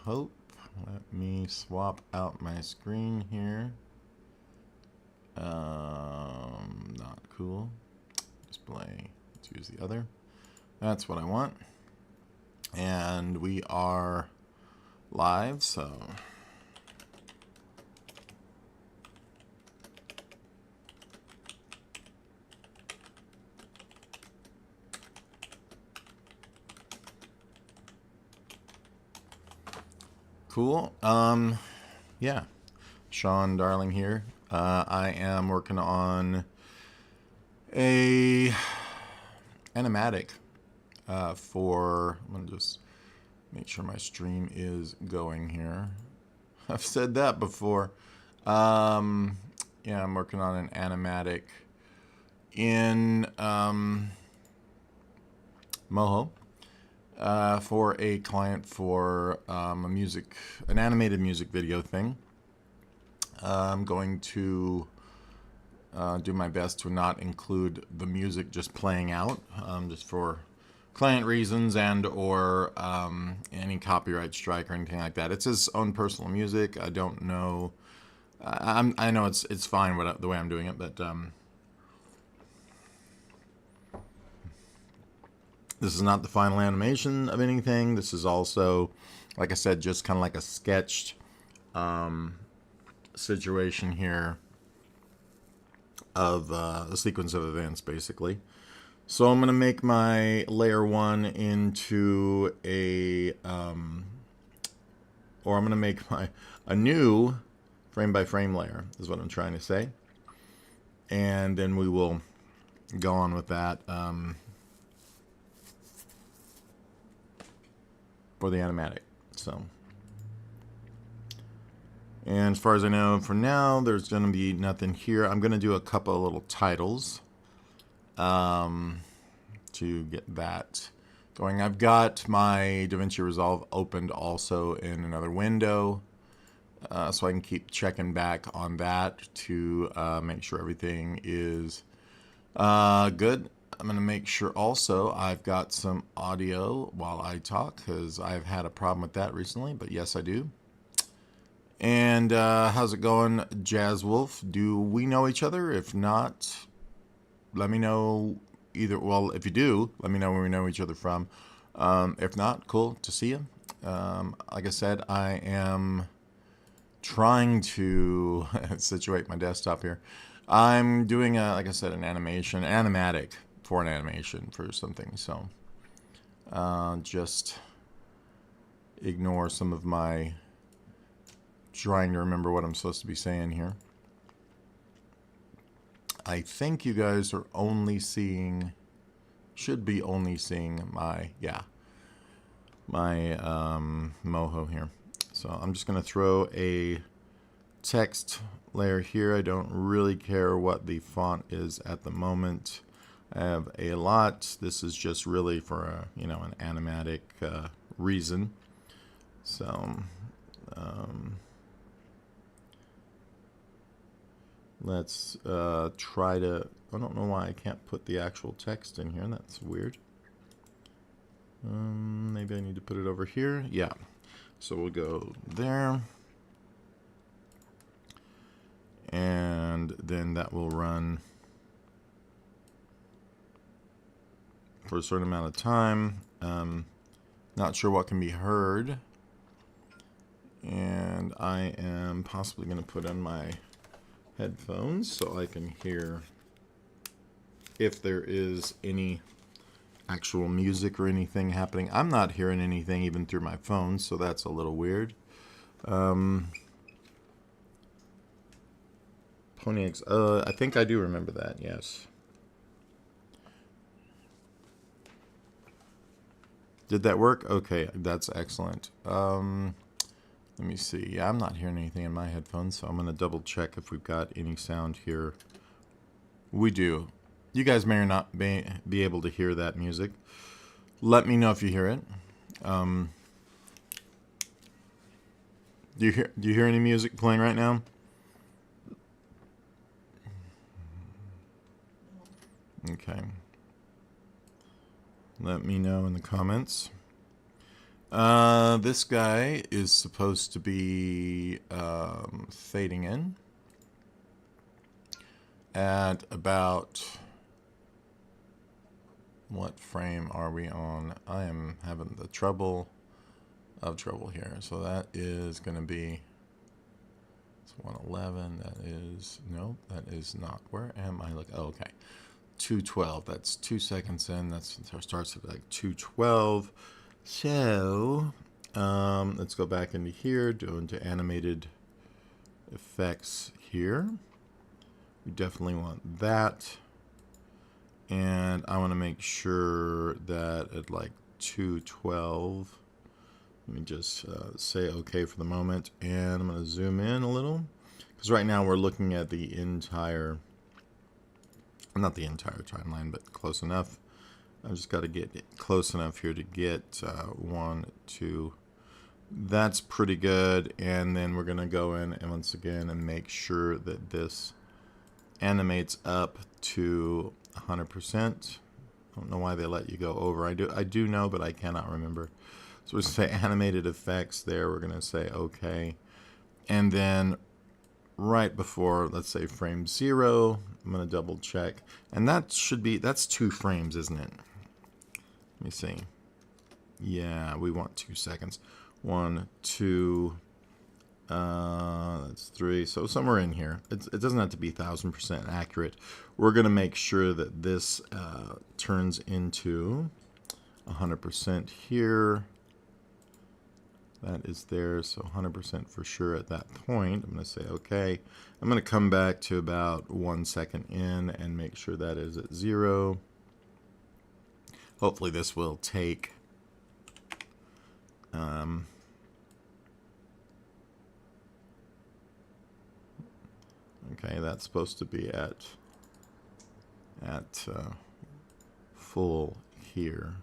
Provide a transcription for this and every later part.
hope. Let me swap out my screen here. Not cool. Display. Let's use the other. That's what I want. And we are live, so cool. Yeah, Sean Darling here. I am working on a animatic for. I'm gonna just make sure my stream is going here. I've said that before. Yeah, I'm working on an animatic in Moho. For a client for an animated music video thing. I'm going to do my best to not include the music just playing out, just for client reasons and or any copyright strike or anything like that. It's his own personal music. I don't know. I know it's fine the way I'm doing it, but this is not the final animation of anything. This is also, like I said, just kind of like a sketched situation here of a sequence of events, basically. So I'm going to make my layer 1 into a, or I'm going to make a new frame-by-frame layer, is what I'm trying to say. And then we will go on with that. For the animatic. So, and as far as I know for now, there's going to be nothing here. I'm going to do a couple of little titles to get that going. I've got my DaVinci Resolve opened also in another window, so I can keep checking back on that to make sure everything is good. I'm going to make sure also I've got some audio while I talk, because I've had a problem with that recently, but yes, I do. And how's it going, Jazz Wolf? Do we know each other? If not, let me know either. Well, if you do, let me know where we know each other from. If not, cool to see you. Like I said, I am trying to situate my desktop here. I'm doing, like I said, an animatic for an animation for something, so just ignore some of my trying to remember what I'm supposed to be saying here. I think you guys are only seeing, should be only seeing my Moho here. So I'm just going to throw a text layer here. I don't really care what the font is at the moment. I have a lot. This is just really for a, an animatic reason. So let's try to. I don't know why I can't put the actual text in here. That's weird. Maybe I need to put it over here. Yeah. So we'll go there. And then that will run for a certain amount of time. Not sure what can be heard. And I am possibly going to put on my headphones so I can hear if there is any actual music or anything happening. I'm not hearing anything even through my phone, so that's a little weird. Pony X. I think I do remember that, yes. Did that work? Okay, that's excellent. Let me see. Yeah, I'm not hearing anything in my headphones, so I'm going to double check if we've got any sound here. We do. You guys may or not be able to hear that music. Let me know if you hear it. Do you hear any music playing right now? Okay. Let me know in the comments. This guy is supposed to be fading in at about, what frame are we on? I am having the trouble here. So that is going to be, it's 111. That is, no, that is not. Where am I? Look, oh, okay. 212. That's 2 seconds in. That's starts at like 212. So let's go back into here, go into animated effects here. We definitely want that. And I want to make sure that at like 212, let me just say OK for the moment. And I'm going to zoom in a little. Because right now we're looking at the entire, not the entire timeline, but close enough. I've just got to get close enough here to get 1, 2. That's pretty good. And then we're going to go in and once again and make sure that this animates up to 100%. I don't know why they let you go over. I do know, but I cannot remember. So we're going to say animated effects there. We're going to say OK. And then right before, let's say frame 0, I'm going to double check. And that should be, that's 2 frames, isn't it? Let me see. Yeah, we want 2 seconds. 1, 2, that's 3. So somewhere in here. It doesn't have to be 1000% accurate. We're going to make sure that this turns into 100% here. That is there, so 100% for sure at that point. I'm going to say OK. I'm going to come back to about 1 second in and make sure that is at 0. Hopefully this will take okay, that's supposed to be at full here.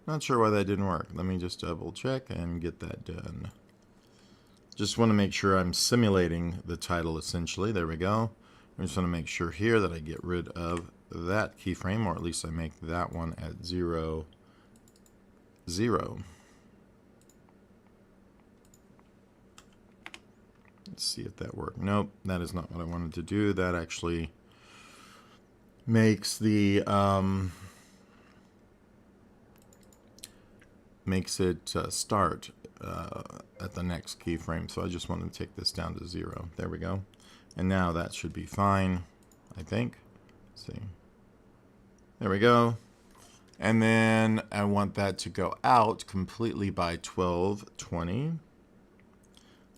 Not sure why that didn't work. Let me just double check and get that done. Just want to make sure I'm simulating the title essentially. There we go. I just want to make sure here that I get rid of that keyframe, or at least I make that one at 0, 0. Let's see if that worked. Nope, that is not what I wanted to do. That actually makes the makes it start at the next keyframe. So I just want to take this down to 0. There we go. And now that should be fine, I think. Let's see. There we go. And then I want that to go out completely by 12:20.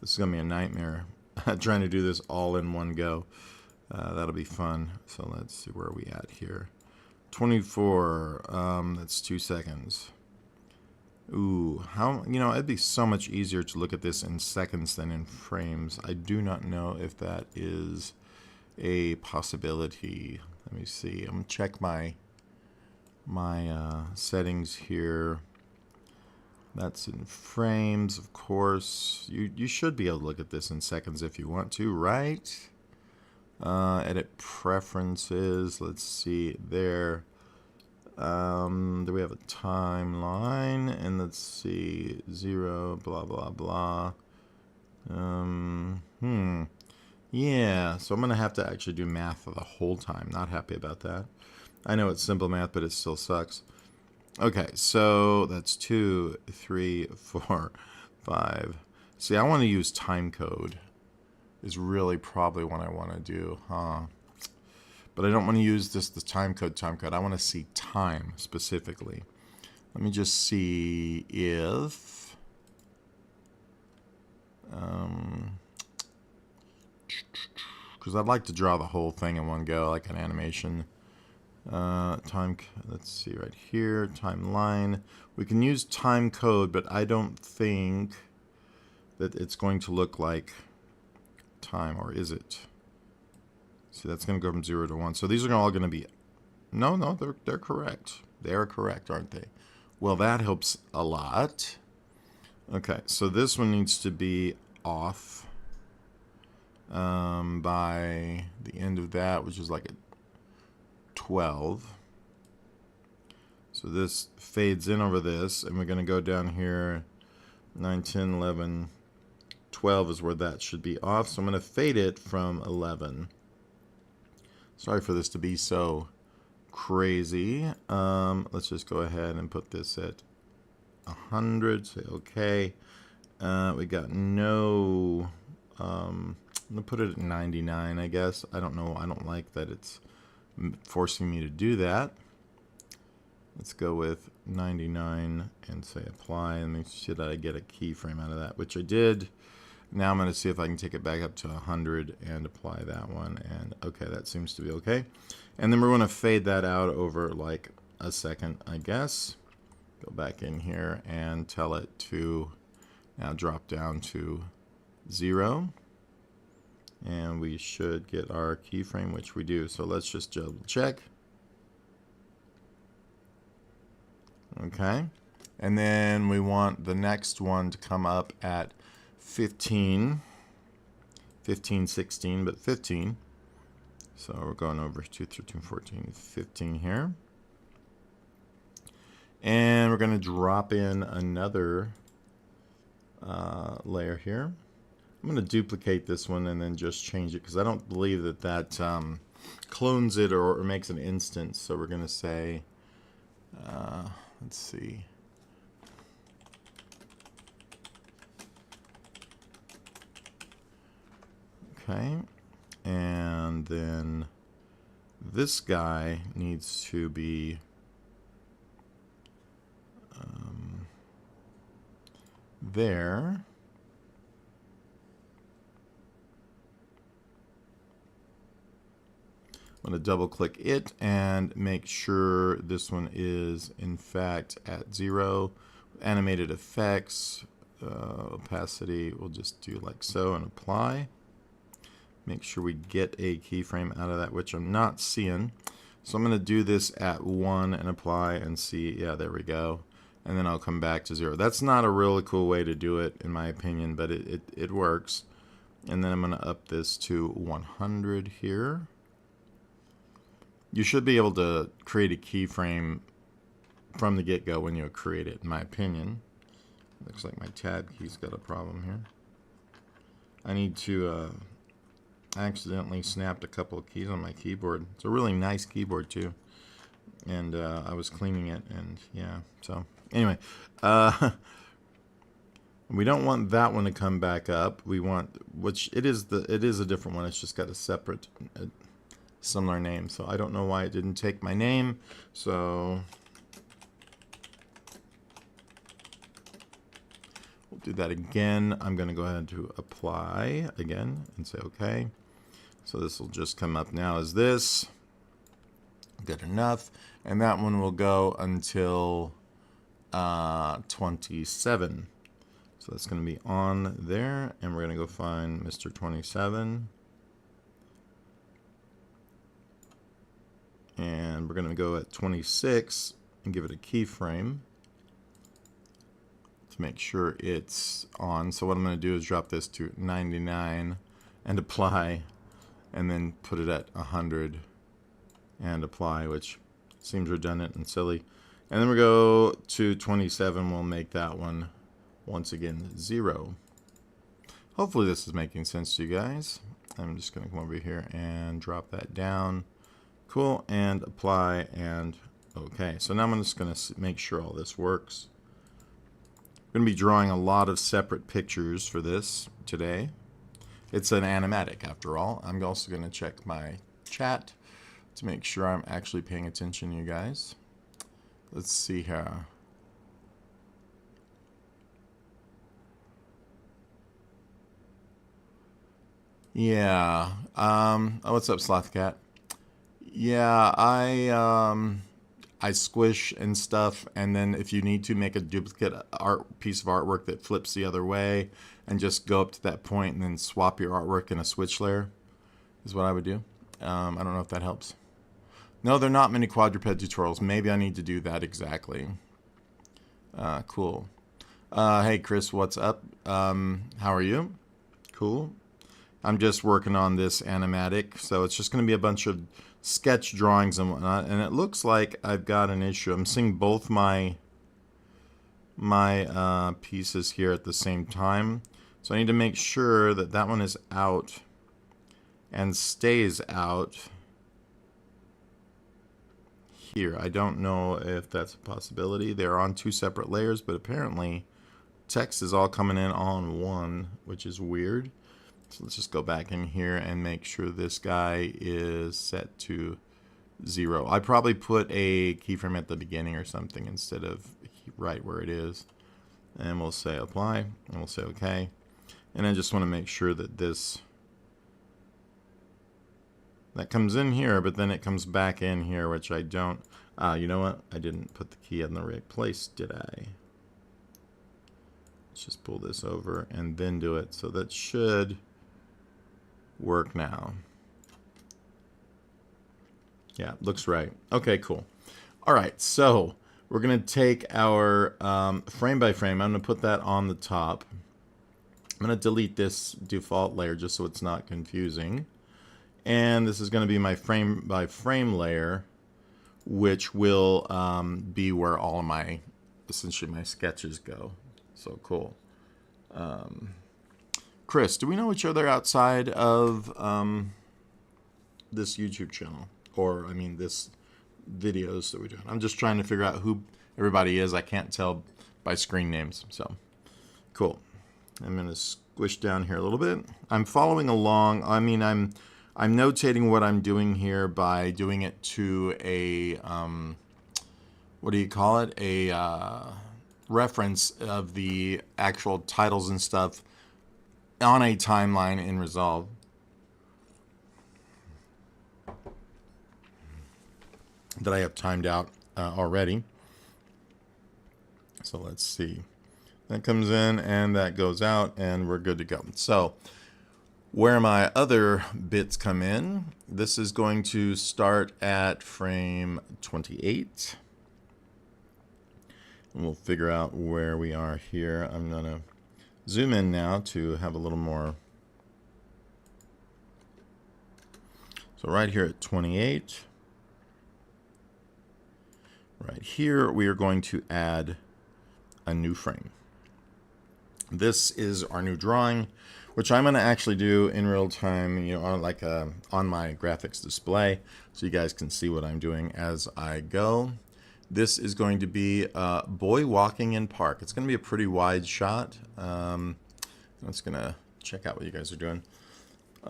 This is going to be a nightmare trying to do this all in one go. That'll be fun. So let's see where we at here. 24. That's 2 seconds. Ooh, it'd be so much easier to look at this in seconds than in frames. I do not know if that is a possibility. Let me see. I'm going to check my settings here. That's in frames, of course. You should be able to look at this in seconds if you want to, right? Edit preferences. Let's see there. Do we have a timeline? And let's see, 0, blah, blah, blah. Yeah, so I'm going to have to actually do math the whole time. Not happy about that. I know it's simple math, but it still sucks. Okay, so that's 2, 3, 4, 5. See, I want to use time code is really probably what I want to do, huh? But I don't want to use the time code. I want to see time specifically. Let me just see if because I'd like to draw the whole thing in one go, like an animation. Let's see right here, timeline. We can use time code, but I don't think that it's going to look like time, or is it? See, that's going to go from 0 to 1. So these are all going to be, no, they're correct. They're correct, aren't they? Well, that helps a lot. Okay, so this one needs to be off by the end of that, which is like a 12. So So this fades in over this, and we're going to go down here. 9, 10, 11, 12 is where that should be off. So I'm going to fade it from 11. Sorry for this to be so crazy. Let's just go ahead and put this at 100. Say OK. We got no... I'm going to put it at 99, I guess. I don't know. I don't like that it's forcing me to do that. Let's go with 99 and say apply, and make sure that I get a keyframe out of that, which I did. Now I'm going to see if I can take it back up to 100 and apply that one. And okay, that seems to be okay. And then we're going to fade that out over like a second, I guess. Go back in here and tell it to now drop down to 0. And we should get our keyframe, which we do. So let's just double check. Okay. And then we want the next one to come up at 15, 16, but 15. So we're going over 2, 13, 14, 15 here. And we're going to drop in another layer here. I'm going to duplicate this one and then just change it because I don't believe that that clones it or makes an instance. So we're going to say, let's see. Okay, and then this guy needs to be there. I'm going to double click it and make sure this one is in fact at 0. Animated effects, opacity, we'll just do like so and apply. Make sure we get a keyframe out of that, which I'm not seeing. So I'm going to do this at 1 and apply and see. Yeah, there we go. And then I'll come back to 0. That's not a really cool way to do it, in my opinion, but it works. And then I'm going to up this to 100 here. You should be able to create a keyframe from the get-go when you create it, in my opinion. Looks like my tab key's got a problem here. I need to... I accidentally snapped a couple of keys on my keyboard. It's a really nice keyboard too, and I was cleaning it, and yeah. So anyway, we don't want that one to come back up. We want, which it is a different one. It's just got a separate, similar name. So I don't know why it didn't take my name. So we'll do that again. I'm going to go ahead to apply again and say OK. So this will just come up now as this. Good enough. And that one will go until 27. So that's going to be on there. And we're going to go find Mr. 27. And we're going to go at 26 and give it a keyframe to make sure it's on. So what I'm going to do is drop this to 99 and apply. And then put it at 100 and apply, which seems redundant and silly. And then we go to 27. We'll make that one once again 0. Hopefully this is making sense to you guys. I'm just going to come over here and drop that down. Cool, and apply, and okay. So now I'm just going to make sure all this works. I'm going to be drawing a lot of separate pictures for this today. It's an animatic, after all. I'm also going to check my chat to make sure I'm actually paying attention, you guys. Let's see here. Yeah. What's up, Slothcat? Yeah, I squish and stuff, and then if you need to make a duplicate piece of artwork that flips the other way, and just go up to that point and then swap your artwork in a switch layer, is what I would do. I don't know if that helps. No, there are not many quadruped tutorials. Maybe I need to do that exactly. Cool. Hey, Chris, what's up? How are you? Cool. I'm just working on this animatic, so it's just going to be a bunch of sketch drawings and whatnot. And it looks like I've got an issue. I'm seeing both my pieces here at the same time, so I need to make sure that that one is out and stays out here. I don't know if that's a possibility. They're on two separate layers, but apparently text is all coming in on one, which is weird. So let's just go back in here and make sure this guy is set to 0. I probably put a keyframe at the beginning or something instead of right where it is. And we'll say apply, and we'll say OK. And I just want to make sure that that comes in here, but then it comes back in here, which I don't. You know what? I didn't put the key in the right place, did I? Let's just pull this over and then do it. So that should work now. Yeah, looks right. Okay, cool. All right, so we're going to take our frame by frame. I'm going to put that on the top. I'm going to delete this default layer just so it's not confusing. And this is going to be my frame by frame layer, which will be where all of my, essentially my sketches go. So cool. Chris, do we know each other outside of this YouTube channel? Or, I mean, this videos that we're doing. I'm just trying to figure out who everybody is. I can't tell by screen names. So, cool. I'm going to squish down here a little bit. I'm following along. I mean, I'm notating what I'm doing here by doing it to a, what do you call it? A reference of the actual titles and stuff on a timeline in Resolve. That I have timed out already. So let's see. That comes in and that goes out and we're good to go. So where my other bits come in, this is going to start at frame 28. And we'll figure out where we are here. I'm going to zoom in now to have a little more. So right here at 28. Right here, we are going to add a new frame. This is our new drawing, which I'm going to actually do in real time, you know, like on my graphics display, so you guys can see what I'm doing as I go. This is going to be a boy walking in park. It's going to be a pretty wide shot. I'm just going to check out what you guys are doing.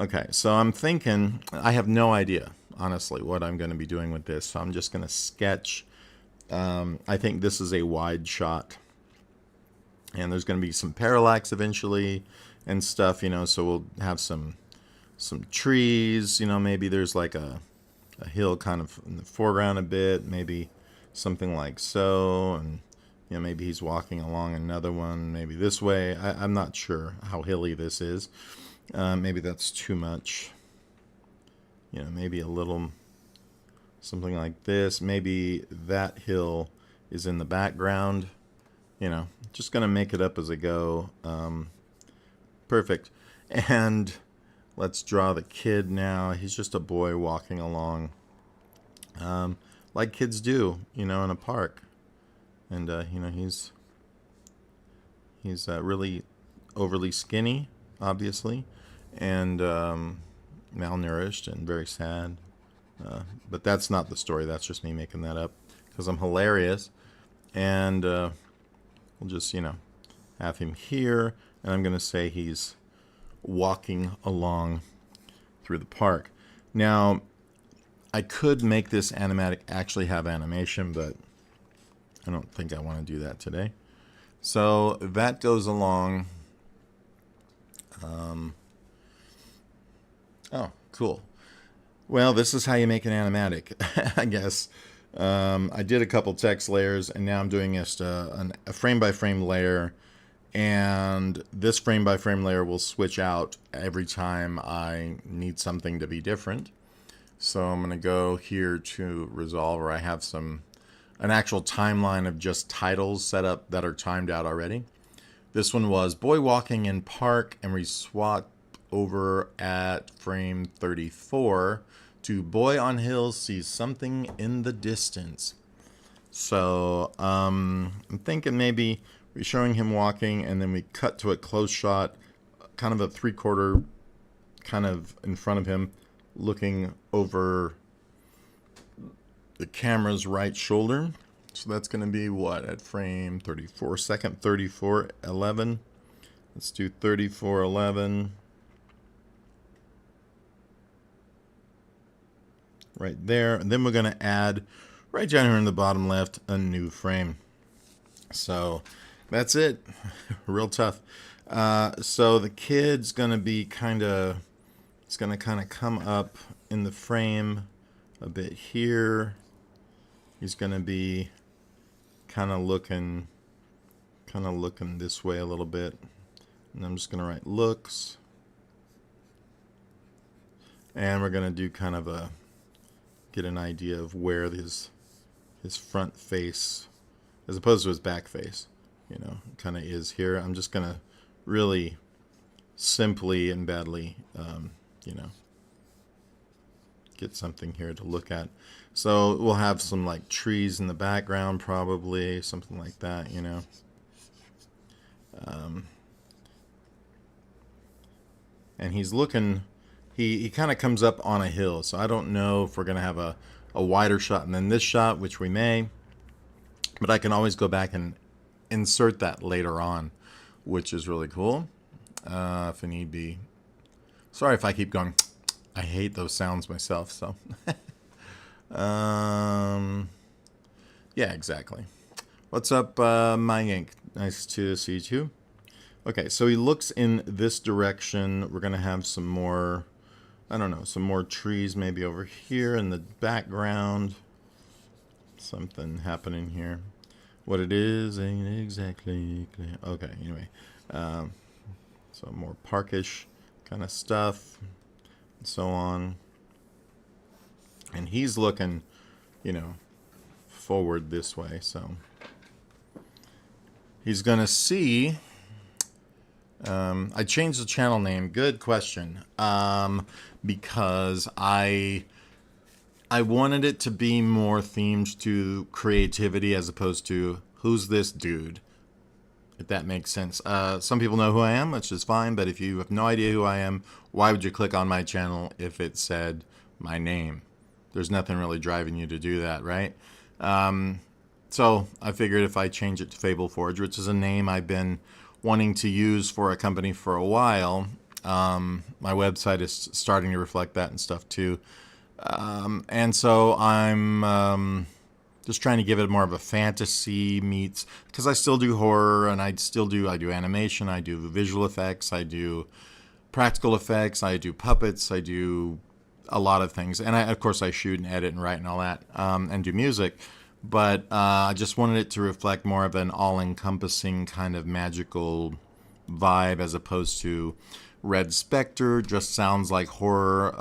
Okay, so I'm thinking, I have no idea, honestly, what I'm going to be doing with this. So I'm just going to sketch. I think this is a wide shot. And there's going to be some parallax eventually and stuff, you know, so we'll have some trees, you know, maybe there's like a hill kind of in the foreground a bit, maybe something like so, and you know, maybe he's walking along another one, maybe this way. I'm not sure how hilly this is. Maybe that's too much. You know, maybe a little something like this. Maybe that hill is in the background. You know, just going to make it up as I go. Perfect. And let's draw the kid now. He's just a boy walking along. Like kids do, you know, in a park. And, you know, he's really overly skinny, obviously, and malnourished and very sad. But that's not the story. That's just me making that up because I'm hilarious. And we'll just, you know, have him here. And I'm going to say he's walking along through the park. Now, I could make this animatic actually have animation, but I don't think I want to do that today. So that goes along. Oh, cool. Well, this is how you make an animatic, I guess. I did a couple text layers, and now I'm doing just a frame-by-frame layer. And this frame-by-frame layer will switch out every time I need something to be different. So I'm going to go here to Resolve, where I have an actual timeline of just titles set up that are timed out already. This one was Boy Walking in Park, and we swap over at frame 34 to boy on hill sees something in the distance. So I'm thinking maybe we're showing him walking and then we cut to a close shot, kind of a 3/4 kind of in front of him, looking over the camera's right shoulder. So that's going to be what at frame 34, second 34:11. Let's do 34:11. Right there. And then we're going to add right down here in the bottom left a new frame. So that's it. Real tough. So the kid's going to be it's going to kind of come up in the frame a bit here. He's going to be kind of looking this way a little bit. And I'm just going to write looks. And we're going to do kind of get an idea of where his front face, as opposed to his back face, kind of is here. I'm just going to really simply and badly, get something here to look at. So we'll have some like trees in the background, probably something like that, and he's looking, he kind of comes up on a hill. So I don't know if we're going to have a wider shot and then this shot, which we may, but I can always go back and insert that later on, which is really cool, if need be. Sorry if I keep going. I hate those sounds myself, so. Yeah, exactly. What's up, my ink? Nice to see you too. Okay, so he looks in this direction. We're going to have some more, I don't know, some more trees maybe over here in the background. Something happening here. What it is ain't exactly clear. Okay, anyway. So more parkish kind of stuff and so on. And he's looking, forward this way. So he's going to see... I changed the channel name. Good question. Because I wanted it to be more themed to creativity as opposed to who's this dude, if that makes sense. Some people know who I am, which is fine, but if you have no idea who I am, why would you click on my channel if it said my name? There's nothing really driving you to do that, right? So I figured if I change it to Fableforge, which is a name I've been wanting to use for a company for a while, my website is starting to reflect that and stuff too. And so I'm just trying to give it more of a fantasy meets, because I still do horror and I do animation, I do visual effects, I do practical effects, I do puppets, I do a lot of things. And of course I shoot and edit and write and all that, and do music. But I just wanted it to reflect more of an all-encompassing kind of magical vibe, as opposed to Red Spectre just sounds like horror,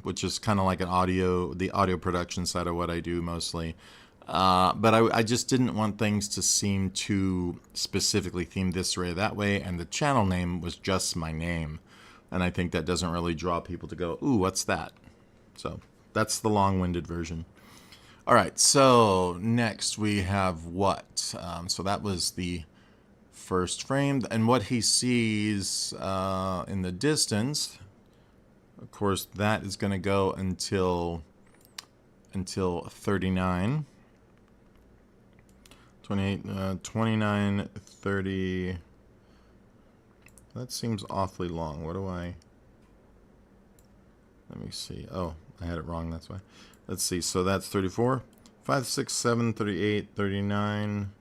which is kind of like the audio production side of what I do mostly. But I just didn't want things to seem too specifically themed this way or that way, and the channel name was just my name. And I think that doesn't really draw people to go, ooh, what's that? So that's the long-winded version. All right, so next we have what? So that was the first frame, and what he sees in the distance, of course, that is going to go until 39. 28, 29, 30. That seems awfully long. What do I... Let me see. Oh, I had it wrong, that's why. Let's see, so that's 34, 5, 6, 7, 38, 39.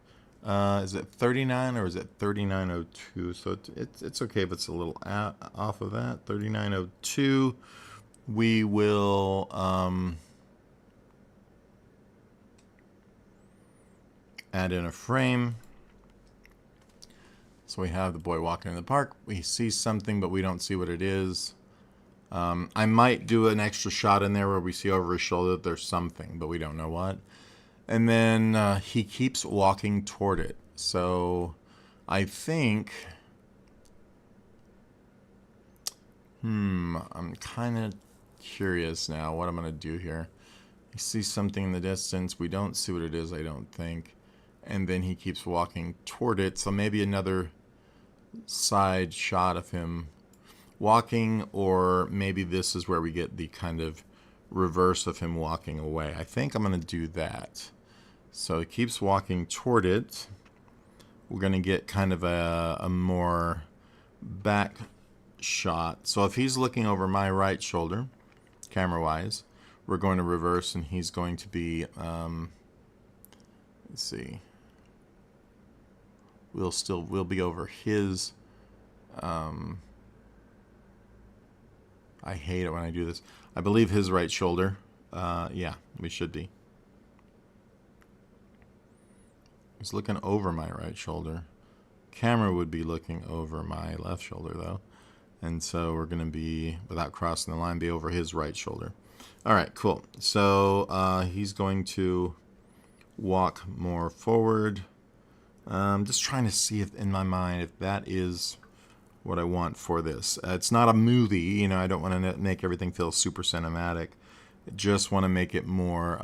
Is it 39 or is it 3902? So it's okay if it's a little off of that. 3902. We will add in a frame. So we have the boy walking in the park. We see something, but we don't see what it is. I might do an extra shot in there where we see over his shoulder that there's something, but we don't know what. And then he keeps walking toward it. So I think I'm kind of curious now what I'm going to do here. I see something in the distance. We don't see what it is, I don't think. And then he keeps walking toward it. So maybe another side shot of him walking, or maybe this is where we get the kind of reverse of him walking away. I think I'm going to do that. So he keeps walking toward it. We're going to get kind of a more back shot. So if he's looking over my right shoulder, camera-wise, we're going to reverse, and he's going to be, let's see, we'll be over his, I hate it when I do this. I believe his right shoulder. Yeah, we should be. He's looking over my right shoulder. Camera would be looking over my left shoulder, though. And so we're going to be, without crossing the line, be over his right shoulder. All right, cool. So he's going to walk more forward. I'm just trying to see if, in my mind, if that is what I want for this. It's not a movie, you know. I don't want to make everything feel super cinematic. I just want to make it more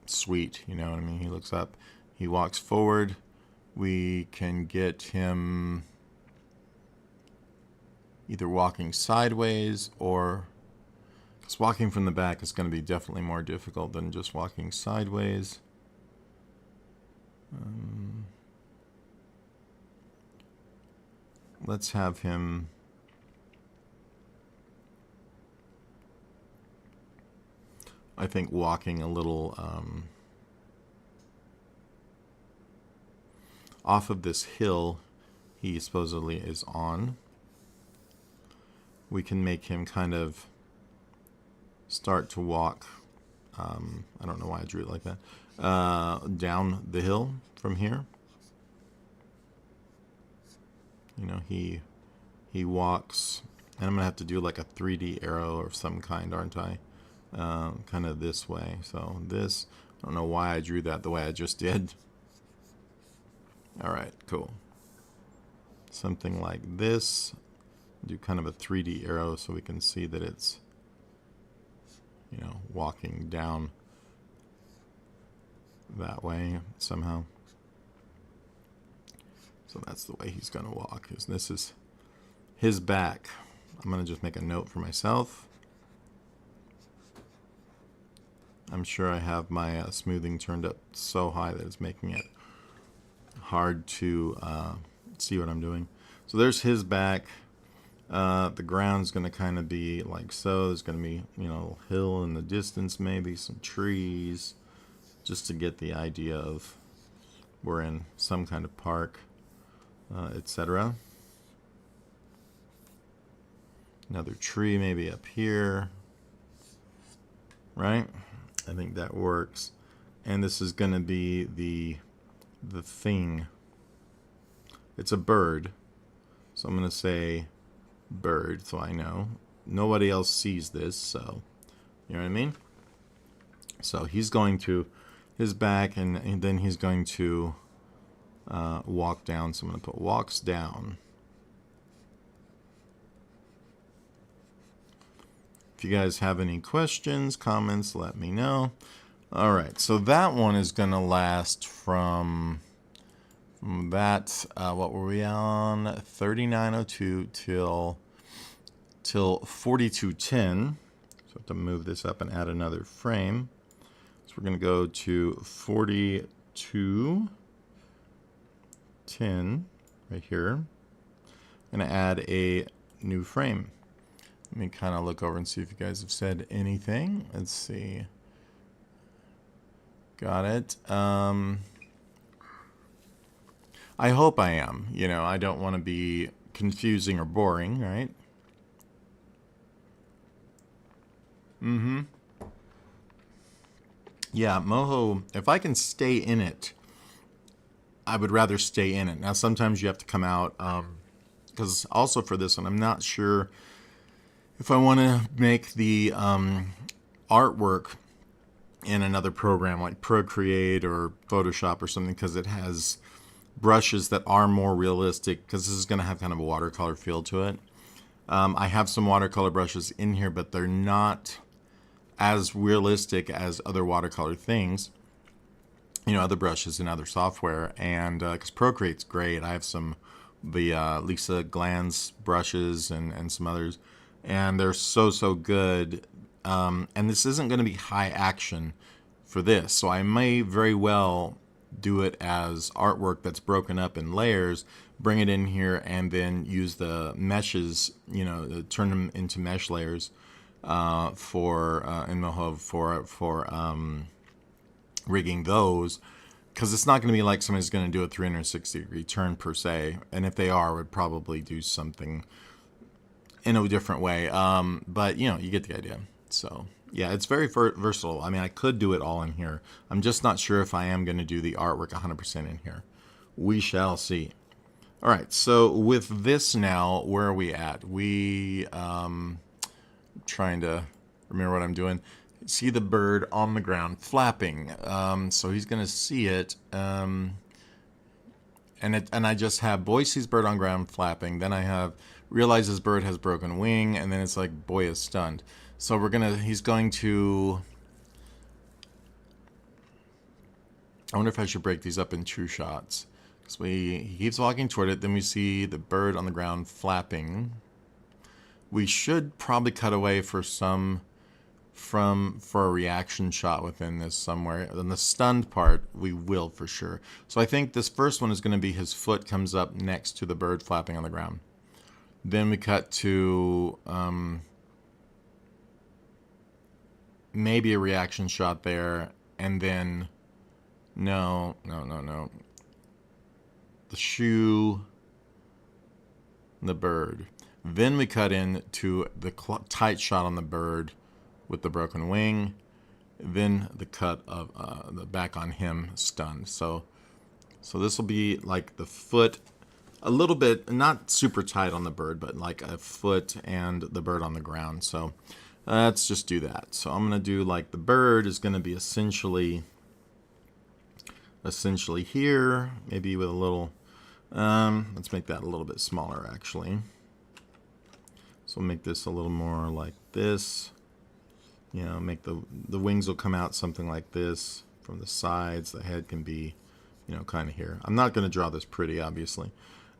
sweet, you know what I mean? He looks up, he walks forward. We can get him either walking sideways, or, because walking from the back is going to be definitely more difficult than just walking sideways. Let's have him I think walking a little off of this hill he supposedly is on. We can make him kind of start to walk, I don't know why I drew it like that, down the hill from here. You know, he walks, and I'm going to have to do like a 3D arrow of some kind, aren't I? Kind of this way. So this, I don't know why I drew that the way I just did. All right, cool. Something like this. Do kind of a 3D arrow so we can see that it's, you know, walking down that way somehow. So that's the way he's going to walk. This is his back. I'm going to just make a note for myself. I'm sure I have my smoothing turned up so high that it's making it hard to see what I'm doing. So there's his back. The ground's going to kind of be like so. There's going to be, you know, a hill in the distance, maybe some trees, just to get the idea of we're in some kind of park, etc. Another tree maybe up here, right? I think that works. And this is going to be the thing. It's a bird, so I'm going to say bird, so I know. Nobody else sees this, so you know what I mean? So he's going to his back, and then he's going to walk down. So I'm going to put walks down. If you guys have any questions, comments, let me know. All right, so that one is going to last from that, what were we on? 3902 till 4210. So I have to move this up and add another frame. So we're going to go to 4210 right here. I'm going to add a new frame. Let me kind of look over and see if you guys have said anything. Let's see. Got it. I hope I am. You know, I don't want to be confusing or boring, right? Yeah, Moho, if I can stay in it, I would rather stay in it. Now, sometimes you have to come out, because also for this one, I'm not sure if I want to make the artwork in another program like Procreate or Photoshop or something, because it has brushes that are more realistic, because this is going to have kind of a watercolor feel to it. I have some watercolor brushes in here, but they're not as realistic as other watercolor things, you know, other brushes and other software. And because Procreate's great, I have some the Lisa Glanz brushes and some others, and they're so good. And this isn't going to be high action for this, so I may very well do it as artwork that's broken up in layers, bring it in here, and then use the meshes, you know, turn them into mesh layers for in Moho for rigging those, because it's not going to be like somebody's going to do a 360-degree turn per se, and if they are, would probably do something in a different way. But you know, you get the idea. So yeah, it's very versatile. I mean, I could do it all in here. I'm just not sure if I am going to do the artwork 100% in here. We shall see. All right, so with this now, where are we at? We trying to remember what I'm doing. See the bird on the ground flapping. So he's going to see it. And I just have boy sees bird on ground flapping. Then I have realizes bird has broken wing, and then it's like boy is stunned. So he's going to, I wonder if I should break these up in two shots. So he keeps walking toward it, then we see the bird on the ground flapping. We should probably cut away for a reaction shot within this somewhere. Then the stunned part, we will for sure. So I think this first one is going to be his foot comes up next to the bird flapping on the ground. Then we cut to maybe a reaction shot there, and then no. The shoe, the bird. Then we cut in to the tight shot on the bird with the broken wing. Then the cut of the back on him stunned. So this will be like the foot, a little bit, not super tight on the bird, but like a foot and the bird on the ground. So let's just do that. So I'm going to do like the bird is going to be essentially here, maybe with a little, let's make that a little bit smaller actually. So we'll make this a little more like this. You know, make the wings will come out something like this from the sides. The head can be, you know, kind of here. I'm not going to draw this pretty, obviously.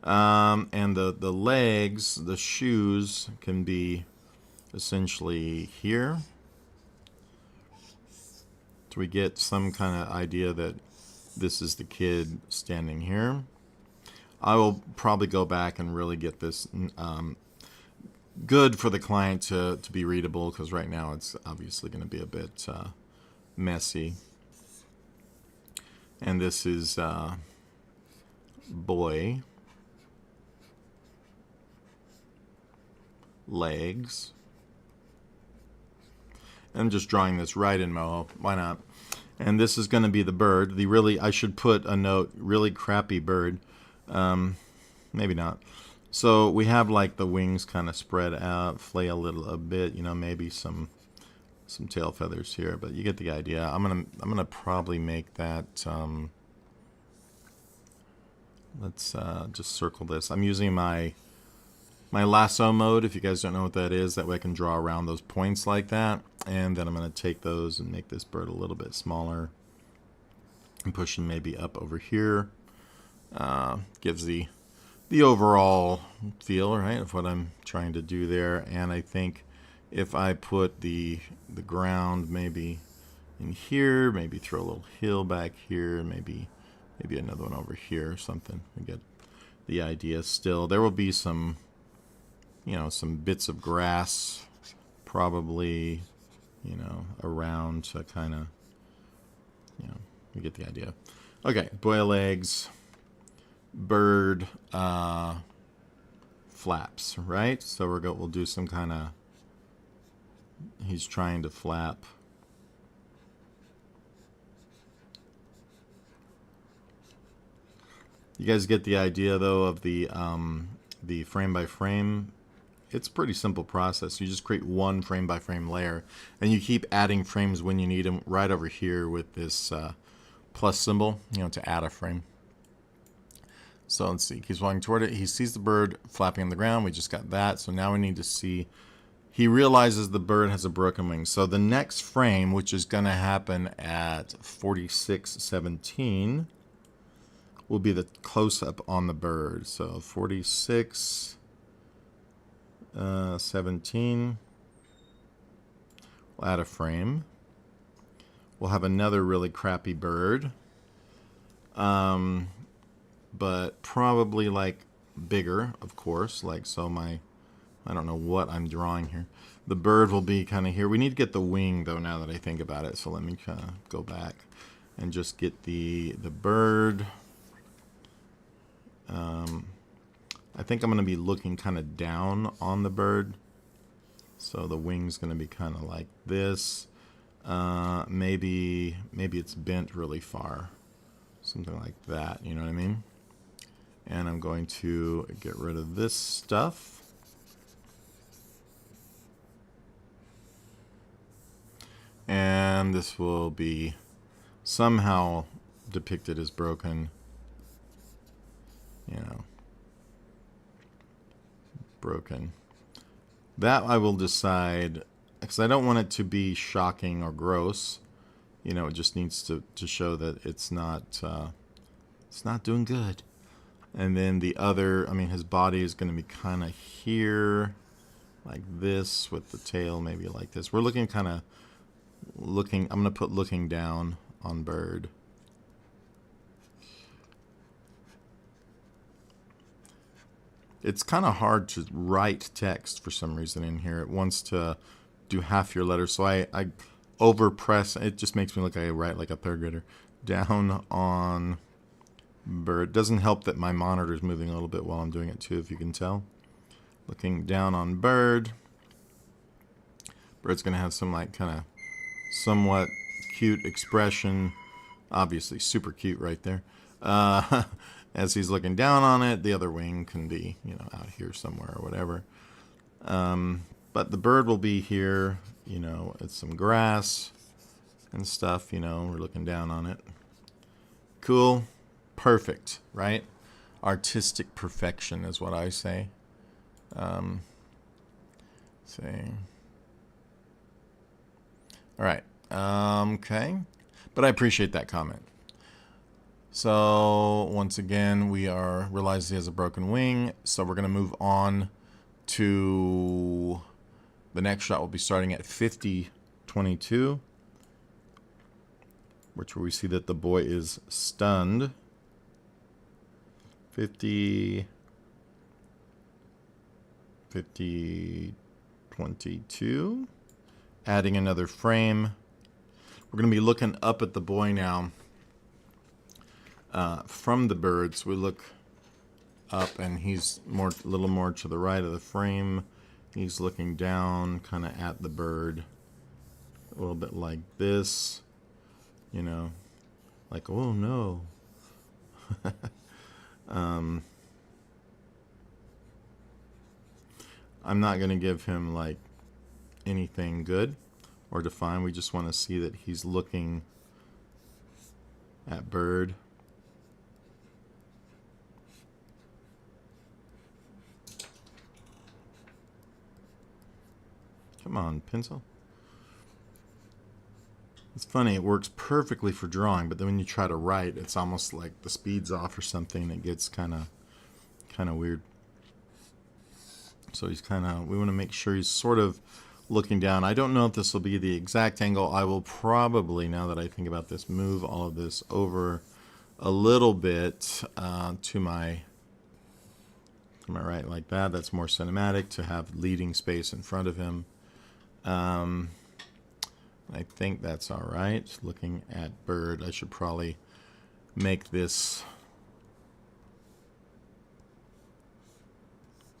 And the legs, the shoes can be essentially here. So we get some kind of idea that this is the kid standing here. I will probably go back and really get this good for the client to be readable, because right now it's obviously going to be a bit messy. And this is boy, legs. I'm just drawing this right in Moho. Why not? And this is going to be the bird. I should put a note, really crappy bird. Maybe not. So we have like the wings kind of spread out, flail a bit, you know, maybe some tail feathers here, but you get the idea. I'm gonna probably make that. Let's just circle this. I'm using my lasso mode. If you guys don't know what that is, that way I can draw around those points like that. And then I'm gonna take those and make this bird a little bit smaller and push him maybe up over here. Gives the overall feel, right, of what I'm trying to do there. And I think if I put the ground maybe in here, maybe throw a little hill back here, maybe another one over here or something. We get the idea still. There will be some, you know, some bits of grass probably, you know, around to kind of, you know, you get the idea. Okay, boy legs. Bird flaps, right? So we'll do some kind of, he's trying to flap. You guys get the idea though of the frame by frame. It's a pretty simple process. You just create one frame by frame layer, and you keep adding frames when you need them, right over here with this plus symbol, you know, to add a frame. So let's see. He's walking toward it. He sees the bird flapping on the ground. We just got that. So now we need to see. He realizes the bird has a broken wing. So the next frame, which is going to happen at 46:17, will be the close-up on the bird. So 46:17. We'll add a frame. We'll have another really crappy bird. But probably like bigger, of course. Like, so I don't know what I'm drawing here. The bird will be kind of here. We need to get the wing, though, now that I think about it. So let me kind of go back and just get the bird. I think I'm going to be looking kind of down on the bird. So the wing's going to be kind of like this. Maybe it's bent really far. Something like that, you know what I mean? And I'm going to get rid of this stuff. And this will be somehow depicted as broken. You know. Broken. That I will decide, because I don't want it to be shocking or gross. You know, it just needs to show that it's not doing good. And then the other, I mean, his body is going to be kind of here, like this, with the tail maybe like this. We're looking kind of looking, I'm going to put looking down on bird. It's kind of hard to write text for some reason in here. It wants to do half your letters, so I overpress. It just makes me look like I write like a third grader. Down on bird. Doesn't help that my monitor is moving a little bit while I'm doing it too, if you can tell. Looking down on bird. Bird's going to have some like kind of somewhat cute expression. Obviously super cute right there. As he's looking down on it, the other wing can be, you know, out here somewhere or whatever. But the bird will be here, you know, it's some grass and stuff, you know, we're looking down on it. Cool. Perfect, right? Artistic perfection is what I say. All right. Okay. But I appreciate that comment. So once again, we realize he has a broken wing. So we're going to move on to the next shot. Will be starting at 50:22, which where we see that the boy is stunned. 50:22. Adding another frame. We're going to be looking up at the boy now. From the birds, we look up and he's a little more to the right of the frame. He's looking down kind of at the bird, a little bit like this, you know, like, oh no. I'm not going to give him like anything good or define. We just want to see that he's looking at bird. Come on, pencil. It's funny, it works perfectly for drawing, but then when you try to write, it's almost like the speed's off or something. It gets kind of weird. So he's we want to make sure he's sort of looking down. I don't know if this will be the exact angle. I will probably, now that I think about this, move all of this over a little bit to my right, like that. That's more cinematic to have leading space in front of him. I think that's all right. Looking at bird, I should probably make this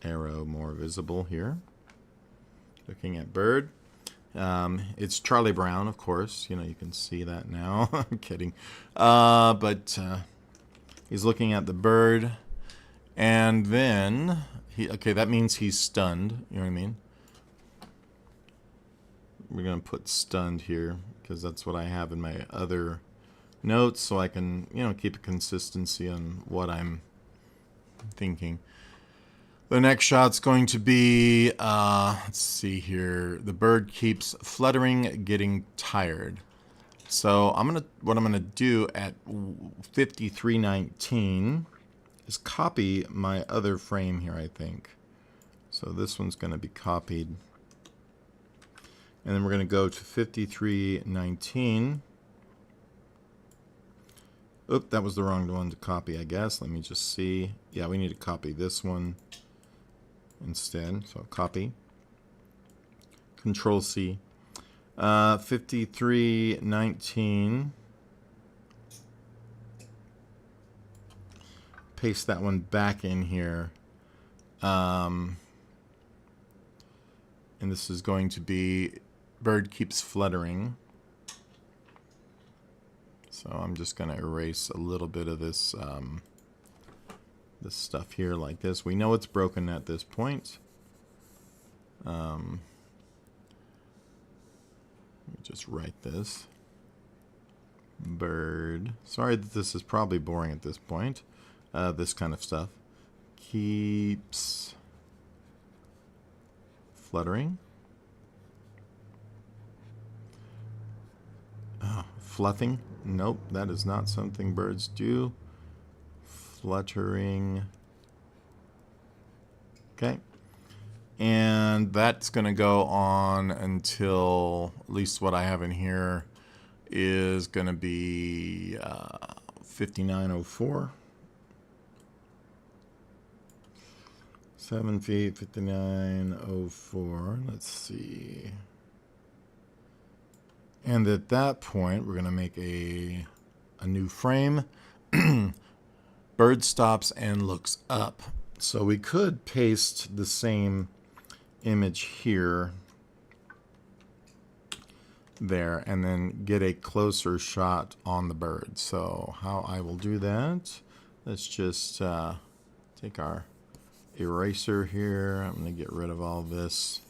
arrow more visible here. Looking at bird. It's Charlie Brown, of course. You know, you can see that now. I'm kidding. But he's looking at the bird. And then, okay, that means he's stunned. You know what I mean? We're going to put stunned here because that's what I have in my other notes, so I can, you know, keep a consistency on what I'm thinking. The next shot's going to be, let's see here. The bird keeps fluttering, getting tired. So what I'm gonna do at 5319 is copy my other frame here, I think. So this one's gonna be copied. And then we're gonna go to 5319. Oop, that was the wrong one to copy, I guess. Let me just see. Yeah, we need to copy this one instead. So copy. Control C. 5319. Paste that one back in here. And this is going to be bird keeps fluttering. So I'm just going to erase a little bit of this this stuff here like this. We know it's broken at this point. Let me just write this. Bird. Sorry that this is probably boring at this point. This kind of stuff. Keeps fluttering. Fluffing. Nope, that is not something birds do. Fluttering. Okay. And that's going to go on until, at least what I have in here, is going to be 5904. 7 feet, 5904. Let's see. And at that point, we're going to make a new frame. Bird stops and looks up. So we could paste the same image here, there, and then get a closer shot on the bird. So how I will do that, let's just take our eraser here. I'm going to get rid of all this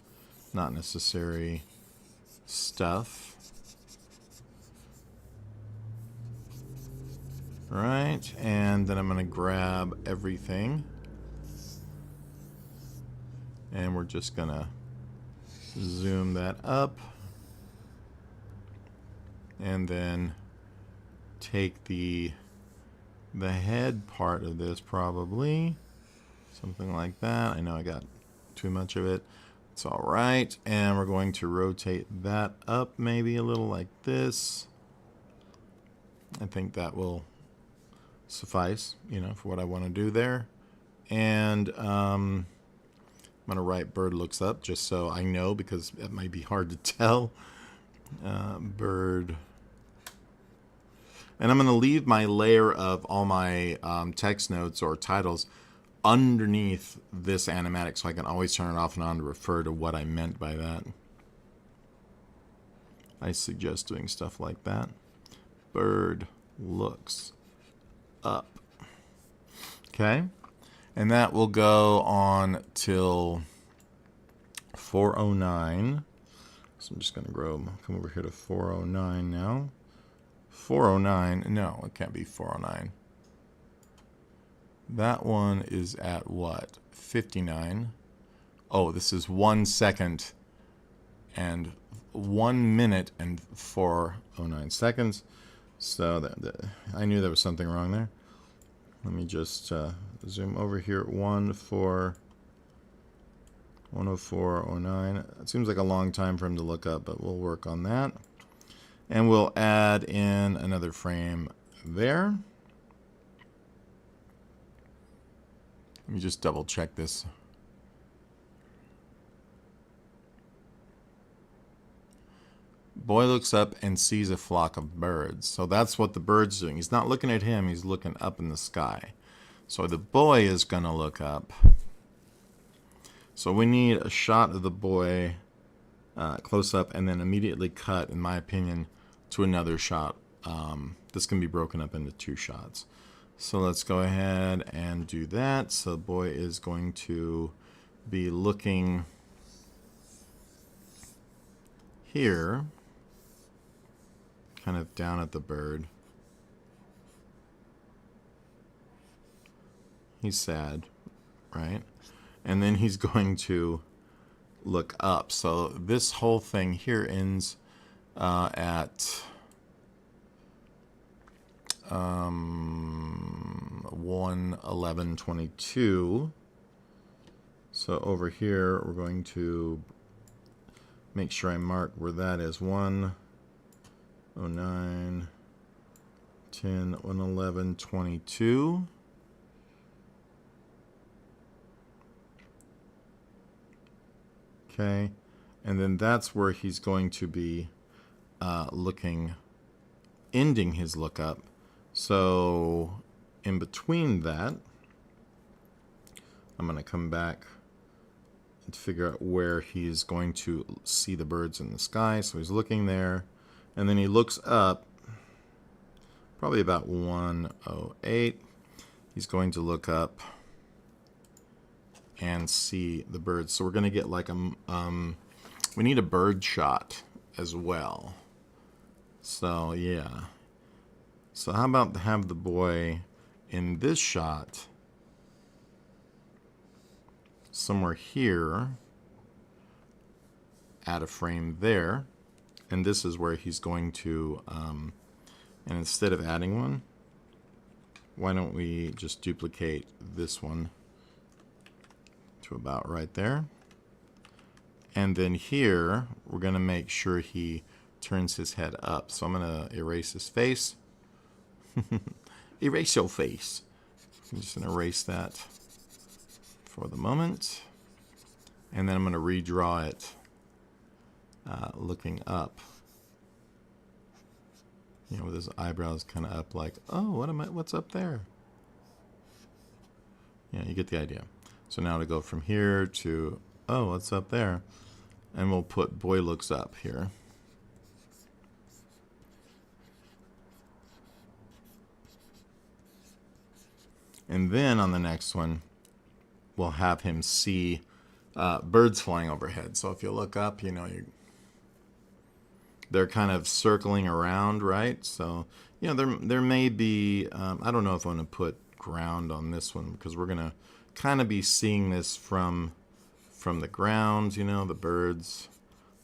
not necessary stuff. Right, and then I'm going to grab everything. And we're just going to zoom that up. And then take the head part of this, probably. Something like that. I know I got too much of it. It's all right. And we're going to rotate that up maybe a little like this. I think that will suffice, for what I want to do there. And I'm going to write bird looks up just so I know, because it might be hard to tell. Bird. And I'm going to leave my layer of all my text notes or titles underneath this animatic so I can always turn it off and on to refer to what I meant by that. I suggest doing stuff like that. Bird looks up. Okay. And that will go on till 409. So I'm just going to come over here to 409 now. 409. No, it can't be 409. That one is at what? 59. Oh, this is 1 second and 1 minute and 409 seconds. So I knew there was something wrong there. Let me just zoom over here. 104.09. It seems like a long time for him to look up, but we'll work on that. And we'll add in another frame there. Let me just double check this. Boy looks up and sees a flock of birds. So that's what the bird's doing. He's not looking at him, he's looking up in the sky. So the boy is going to look up. So we need a shot of the boy close up and then immediately cut, in my opinion, to another shot. This can be broken up into 2 shots. So let's go ahead and do that. So the boy is going to be looking here, kind of down at the bird. He's sad. right? And then he's going to look up. So this whole thing here ends at 1:11:22. So over here, we're going to make sure I mark where that is. 1:09, 10, 1:11:22. Okay, and then that's where he's going to be ending his lookup. So in between that, I'm going to come back and figure out where he's going to see the birds in the sky. So he's looking there, and then he looks up, probably about 1:08. He's going to look up and see the birds. So we're going to get like we need a bird shot as well. So yeah. So how about have the boy in this shot somewhere here, add a frame there, and this is where he's going to, and instead of adding one, why don't we just duplicate this one to about right there. And then here, we're going to make sure he turns his head up. So I'm going to erase his face. Erase your face. I'm just going to erase that for the moment. And then I'm going to redraw it looking up. You know, with his eyebrows kind of up like, oh, what's up there? Yeah, you get the idea. So now to go from here to, oh, what's up there? And we'll put boy looks up here. And then on the next one, we'll have him see birds flying overhead. So if you look up, you know, they're kind of circling around, right? So, you know, there may be, I don't know if I'm going to put ground on this one because we're going to kind of be seeing this from the ground, you know, the birds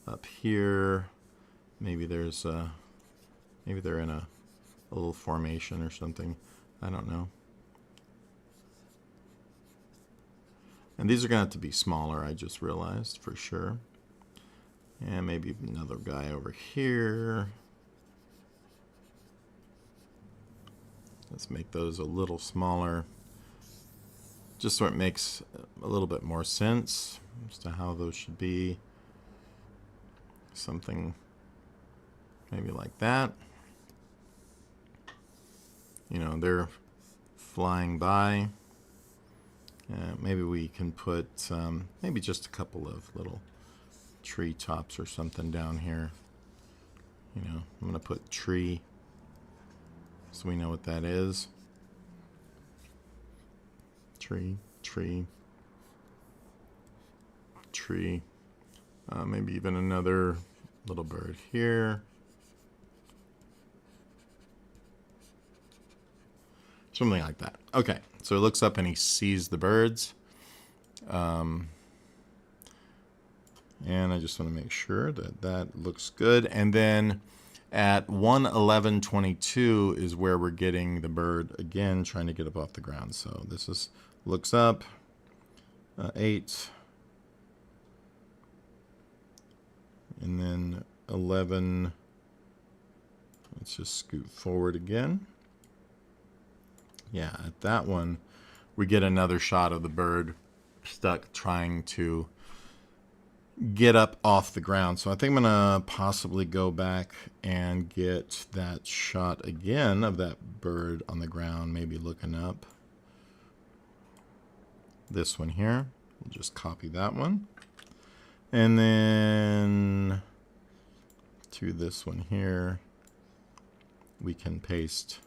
up here. Maybe there's maybe they're in a little formation or something. I don't know. And these are going to have to be smaller, I just realized, for sure. And maybe another guy over here. Let's make those a little smaller, just so it makes a little bit more sense as to how those should be. Something maybe like that. You know, they're flying by. Maybe we can put maybe just a couple of little tree tops or something down here. You know, I'm going to put tree so we know what that is. Tree, tree, tree. Maybe even another little bird here. Something like that. Okay, so he looks up and he sees the birds. And I just want to make sure that that looks good. And then at 1:11:22 is where we're getting the bird again, trying to get up off the ground. So this is looks up, 8, and then 11. Let's just scoot forward again. Yeah, at that one, we get another shot of the bird stuck trying to get up off the ground. So I think I'm going to possibly go back and get that shot again of that bird on the ground, maybe looking up. This one here. We'll just copy that one. And then to this one here, we can paste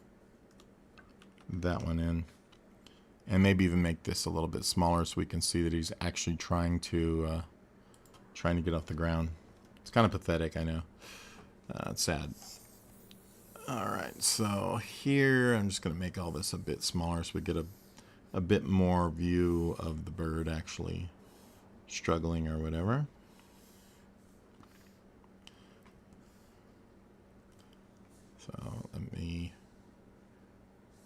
that one in. And maybe even make this a little bit smaller so we can see that he's actually trying to get off the ground. It's kind of pathetic, I know. It's sad. All right, so here I'm just going to make all this a bit smaller so we get a a bit more view of the bird actually struggling or whatever. So let me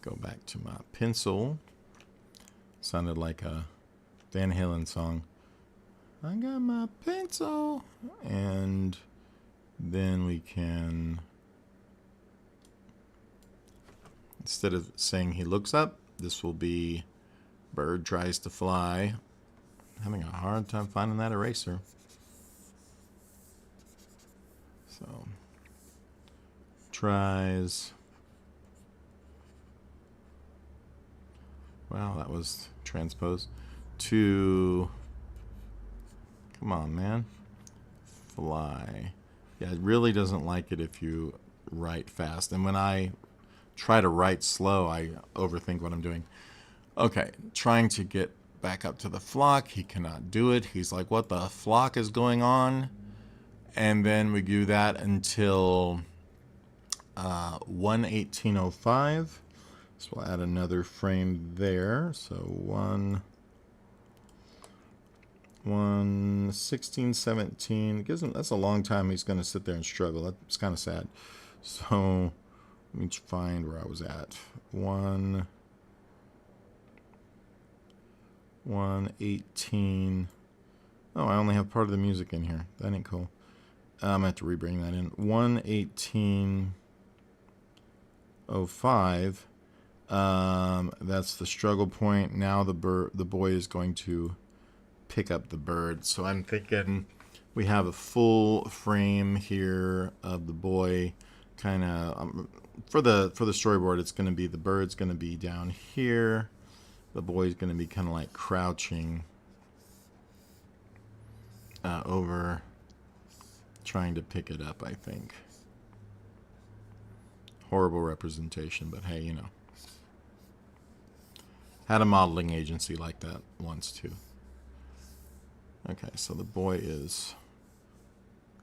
go back to my pencil. Sounded like a Van Halen song. I got my pencil. And then we can, instead of saying he looks up, this will be bird tries to fly. Having a hard time finding that eraser. So, tries. Wow, that was transposed to, come on, man, fly. Yeah, it really doesn't like it if you write fast. And when I try to write slow, I overthink what I'm doing. Okay, trying to get back up to the flock. He cannot do it. He's like, what the flock is going on? And then we do that until 1:18:05. So we'll add another frame there. So 1:16:17. Gives him, that's a long time he's going to sit there and struggle. That's kind of sad. So let me find where I was at. 1:18. Oh, I only have part of the music in here. That ain't cool. I'm going to have to rebring that in. 1:18:05. That's the struggle point. Now the boy is going to pick up the bird. So I'm thinking we have a full frame here of the boy. Kind of for the storyboard, it's going to be the bird's going to be down here. The boy's going to be kind of like crouching over, trying to pick it up, I think. Horrible representation, but hey, you know. Had a modeling agency like that once, too. Okay, so the boy is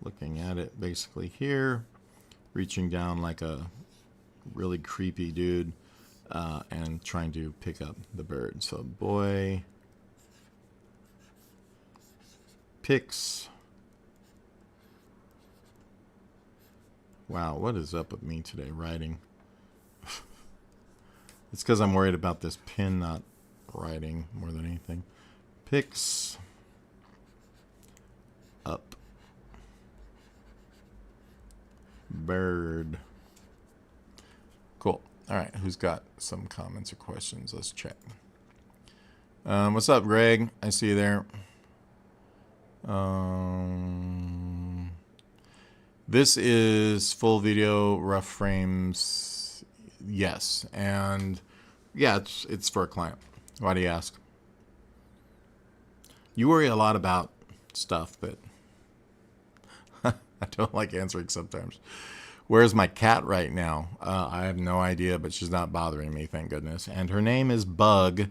looking at it basically here, reaching down like a really creepy dude, and trying to pick up the bird. So boy picks. Wow, what is up with me today writing? It's because I'm worried about this pen not writing more than anything. Picks up bird. Cool. All right, who's got some comments or questions? Let's check. What's up, Greg? I see you there. This is full video, rough frames. Yes, and yeah, it's for a client. Why do you ask? You worry a lot about stuff that I don't like answering sometimes. Where's my cat right now? I have no idea, but she's not bothering me, thank goodness. And her name is Bug,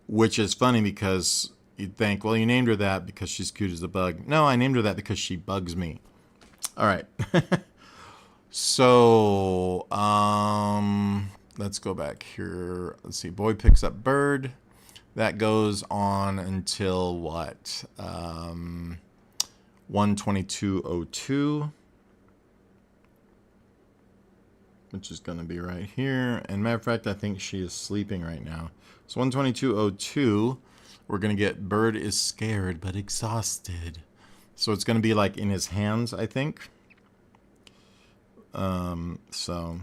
which is funny because you'd think, well, you named her that because she's cute as a bug. No, I named her that because she bugs me. All right. So, let's go back here. Let's see. Boy picks up bird. That goes on until what? 1:22:02. Which is going to be right here. And matter of fact, I think she is sleeping right now. So 1:22:02, we're going to get bird is scared but exhausted. So it's going to be like in his hands, I think. So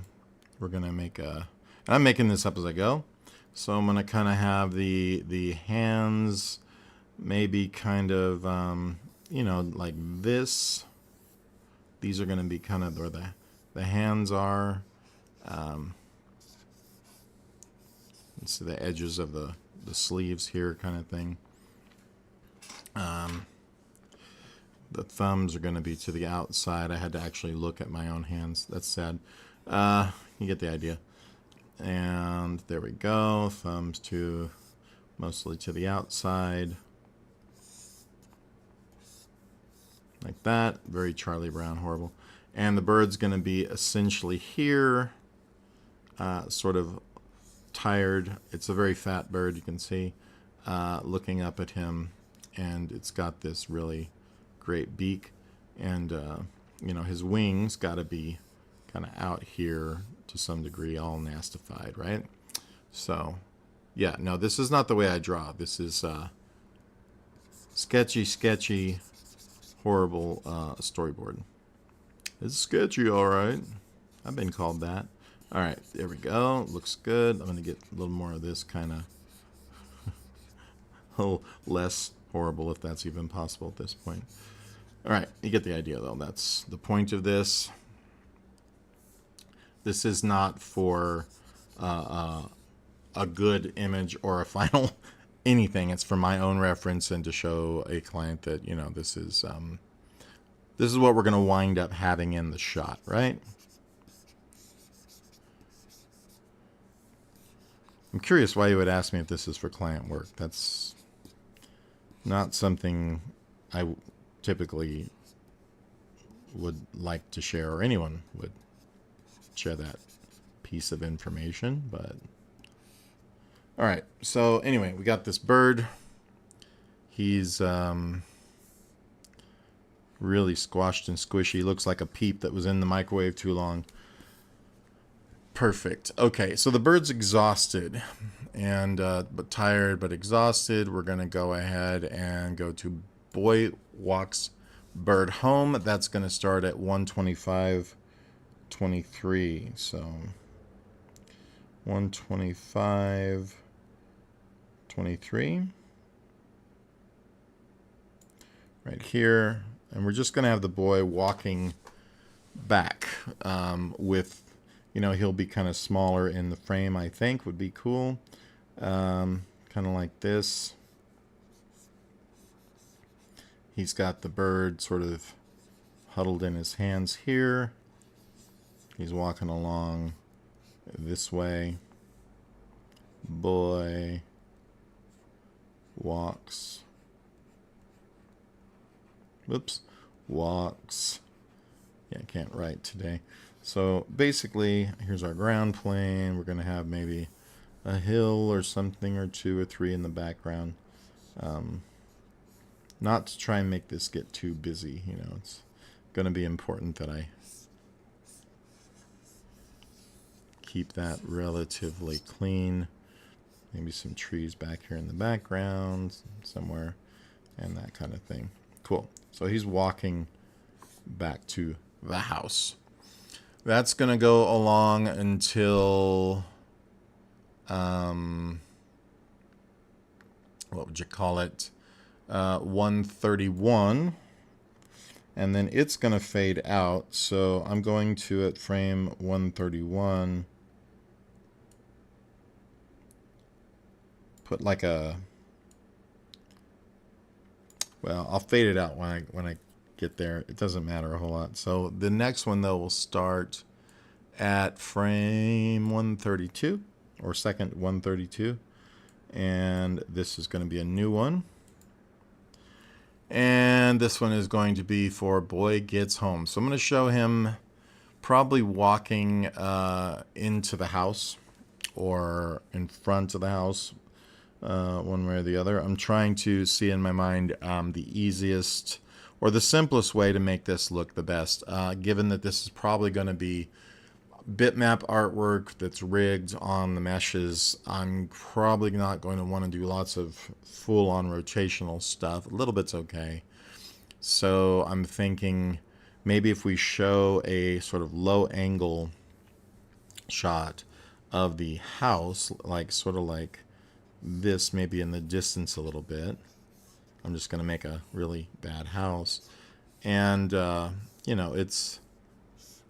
we're going to make a, and I'm making this up as I go. So I'm going to kind of have the hands maybe kind of, you know, like this. These are going to be kind of where the hands are. So the edges of the sleeves here kind of thing. The thumbs are going to be to the outside. I had to actually look at my own hands. That's sad. You get the idea. And there we go. Thumbs to mostly to the outside. Like that. Very Charlie Brown, horrible. And the bird's going to be essentially here, sort of tired. It's a very fat bird, you can see, looking up at him, and it's got this really great beak, and you know, his wings got to be kind of out here to some degree, all nastified, right? So, yeah, no, this is not the way I draw. This is sketchy, horrible storyboard. It's sketchy, all right. I've been called that. All right, there we go. Looks good. I'm going to get a little more of this kind of a little less horrible, if that's even possible at this point. All right, you get the idea, though. That's the point of this. This is not for a good image or a final anything. It's for my own reference and to show a client that, you know, this is what we're going to wind up having in the shot, right? I'm curious why you would ask me if this is for client work. That's not something I typically would like to share, or anyone would share that piece of information, but all right. So anyway, we got this bird. He's really squashed and squishy. Looks like a peep that was in the microwave too long. Perfect. Okay, so the bird's exhausted, and but tired but exhausted. We're gonna go ahead and go to boy walks bird home. That's gonna start at 125.23. So 125.23 right here, and we're just gonna have the boy walking back with, you know, he'll be kind of smaller in the frame, I think, would be cool. Kind of like this. He's got the bird sort of huddled in his hands here. He's walking along this way. Boy walks. Whoops. Walks. Yeah, I can't write today. So basically, here's our ground plane. We're going to have maybe a hill or something, or two or three in the background. Not to try and make this get too busy. You know, it's going to be important that I keep that relatively clean. Maybe some trees back here in the background somewhere, and that kind of thing. Cool. So he's walking back to the house. That's going to go along until, what would you call it, 131. And then it's going to fade out. So I'm going to, at frame 131, put like a, well, I'll fade it out when I get there. It doesn't matter a whole lot. So the next one, though, will start at frame 132, or second 132, and this is going to be a new one, and this one is going to be for boy gets home. So I'm going to show him probably walking into the house or in front of the house, one way or the other. I'm trying to see in my mind the easiest or the simplest way to make this look the best, given that this is probably going to be bitmap artwork that's rigged on the meshes. I'm probably not going to want to do lots of full-on rotational stuff. A little bit's okay. So I'm thinking maybe if we show a sort of low-angle shot of the house, like sort of like this, maybe in the distance a little bit. I'm just going to make a really bad house. And, you know, it's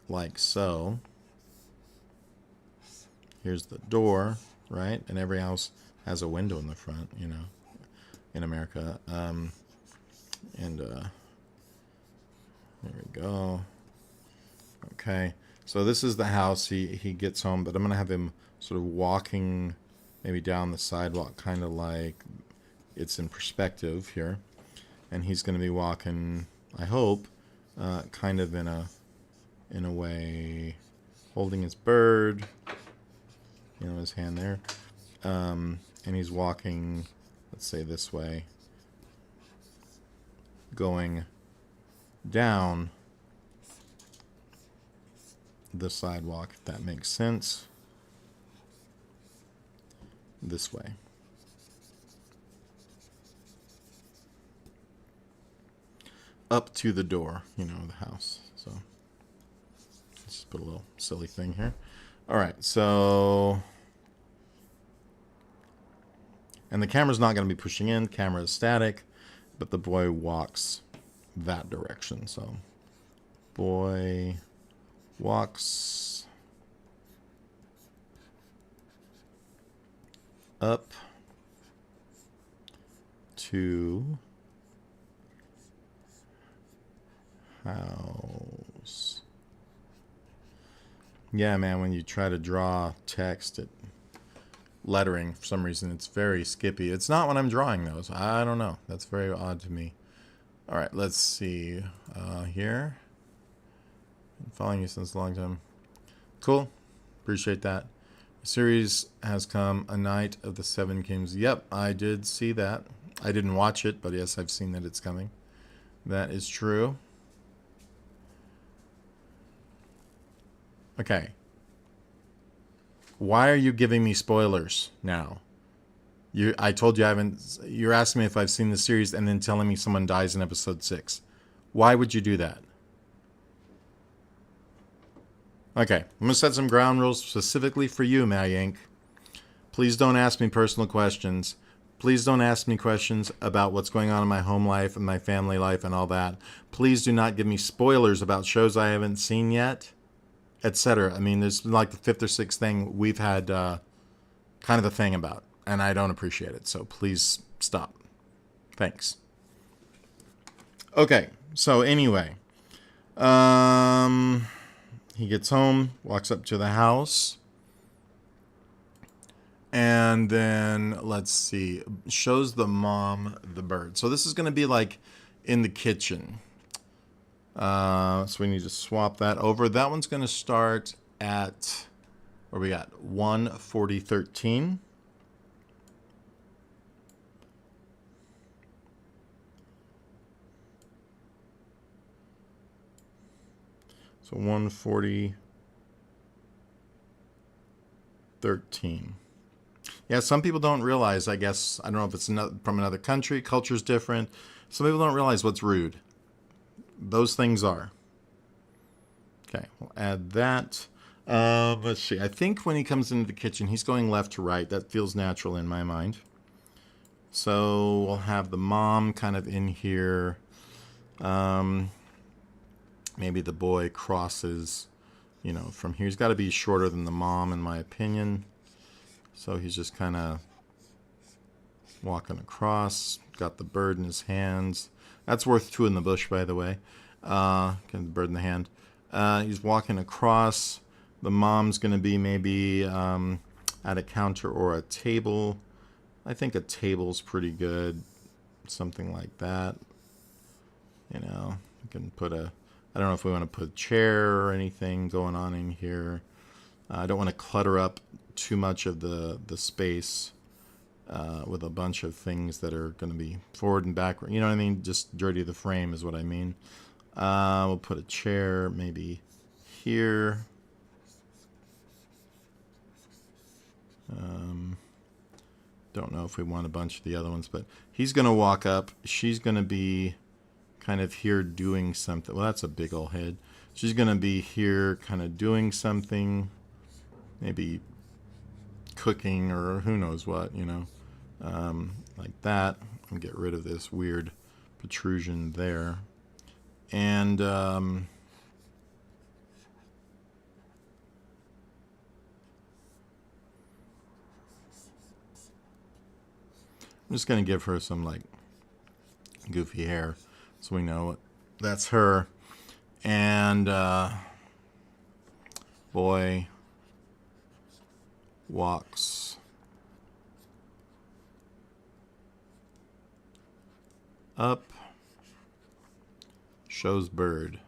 like so. Here's the door, right? And every house has a window in the front, you know, in America. There we go. Okay. So this is the house. He gets home, but I'm going to have him sort of walking maybe down the sidewalk, kind of like it's in perspective here, and he's going to be walking, I hope, kind of in a way, holding his bird, you know, his hand there. And he's walking, let's say this way, going down the sidewalk, if that makes sense. This way. Up to the door, you know, the house. So let's just put a little silly thing here. All right, so, and the camera's not going to be pushing in. The camera is static, but the boy walks that direction. So boy walks up to house. Yeah, man, when you try to draw text, lettering, for some reason, it's very skippy. It's not when I'm drawing those. I don't know. That's very odd to me. All right, let's see. Here. Been following you since a long time. Cool. Appreciate that. The series has come, A Night of the Seven Kings. Yep, I did see that. I didn't watch it, but yes, I've seen that it's coming. That is true. Okay. Why are you giving me spoilers now? I told you I haven't. You're asking me if I've seen the series and then telling me someone dies in episode 6. Why would you do that? Okay, I'm going to set some ground rules specifically for you, Mayank. Please don't ask me personal questions. Please don't ask me questions about what's going on in my home life and my family life and all that. Please do not give me spoilers about shows I haven't seen yet, etc. I mean, there's like the 5th or 6th thing we've had kind of a thing about, and I don't appreciate it. So please stop. Thanks. Okay, so anyway. He gets home, walks up to the house, and then, let's see, shows the mom the bird. So this is going to be like in the kitchen. So we need to swap that over. That one's going to start at, where we got 1:40:13. So 1:40:13. Yeah, some people don't realize, I guess, I don't know if it's from another country, culture's different. Some people don't realize what's rude. Those things are. Okay, we'll add that. Let's see. I think when he comes into the kitchen, he's going left to right. That feels natural in my mind. So we'll have the mom kind of in here. Maybe the boy crosses, you know, from here. He's got to be shorter than the mom, in my opinion. So he's just kind of walking across. Got the bird in his hands. That's worth 2 in the bush, by the way. Got the bird in the hand. He's walking across. The mom's going to be maybe at a counter or a table. I think a table's pretty good. Something like that. You know, you can put a... I don't know if we want to put a chair or anything going on in here. I don't want to clutter up too much of the space with a bunch of things that are going to be forward and backward. You know what I mean? Just dirty the frame is what I mean. We'll put a chair maybe here. Don't know if we want a bunch of the other ones, but he's going to walk up. She's going to be kind of here doing something. Well, that's a big old head. She's going to be here kind of doing something, maybe cooking or who knows what, you know, like that. I'll get rid of this weird protrusion there. And I'm just going to give her some like goofy hair. So we know that's her. And boy walks up, shows bird.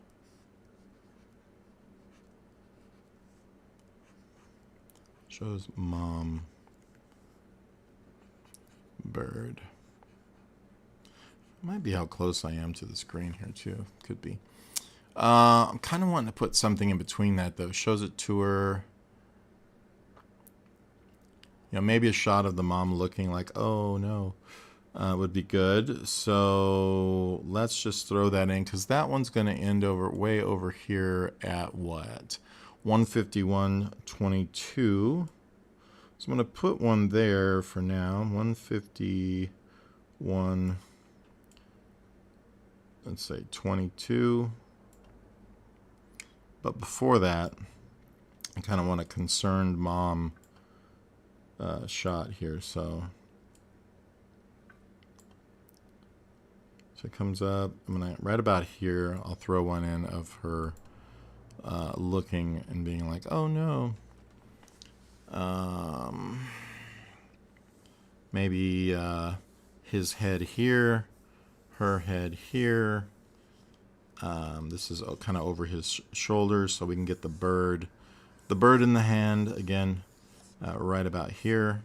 Shows mom bird. Might be how close I am to the screen here too. Could be. I'm kind of wanting to put something in between that though. Shows it to her. You know, maybe a shot of the mom looking like, oh no, would be good. So let's just throw that in because that one's going to end way over here at what? 151.22. So I'm going to put one there for now. 151, let's say 22. But before that, I kind of want a concerned mom shot here. So it comes up. I'm gonna right about here. I'll throw one in of her looking and being like, "Oh no." Maybe his head here, her head here. This is kind of over his shoulders, so we can get the bird in the hand again, right about here.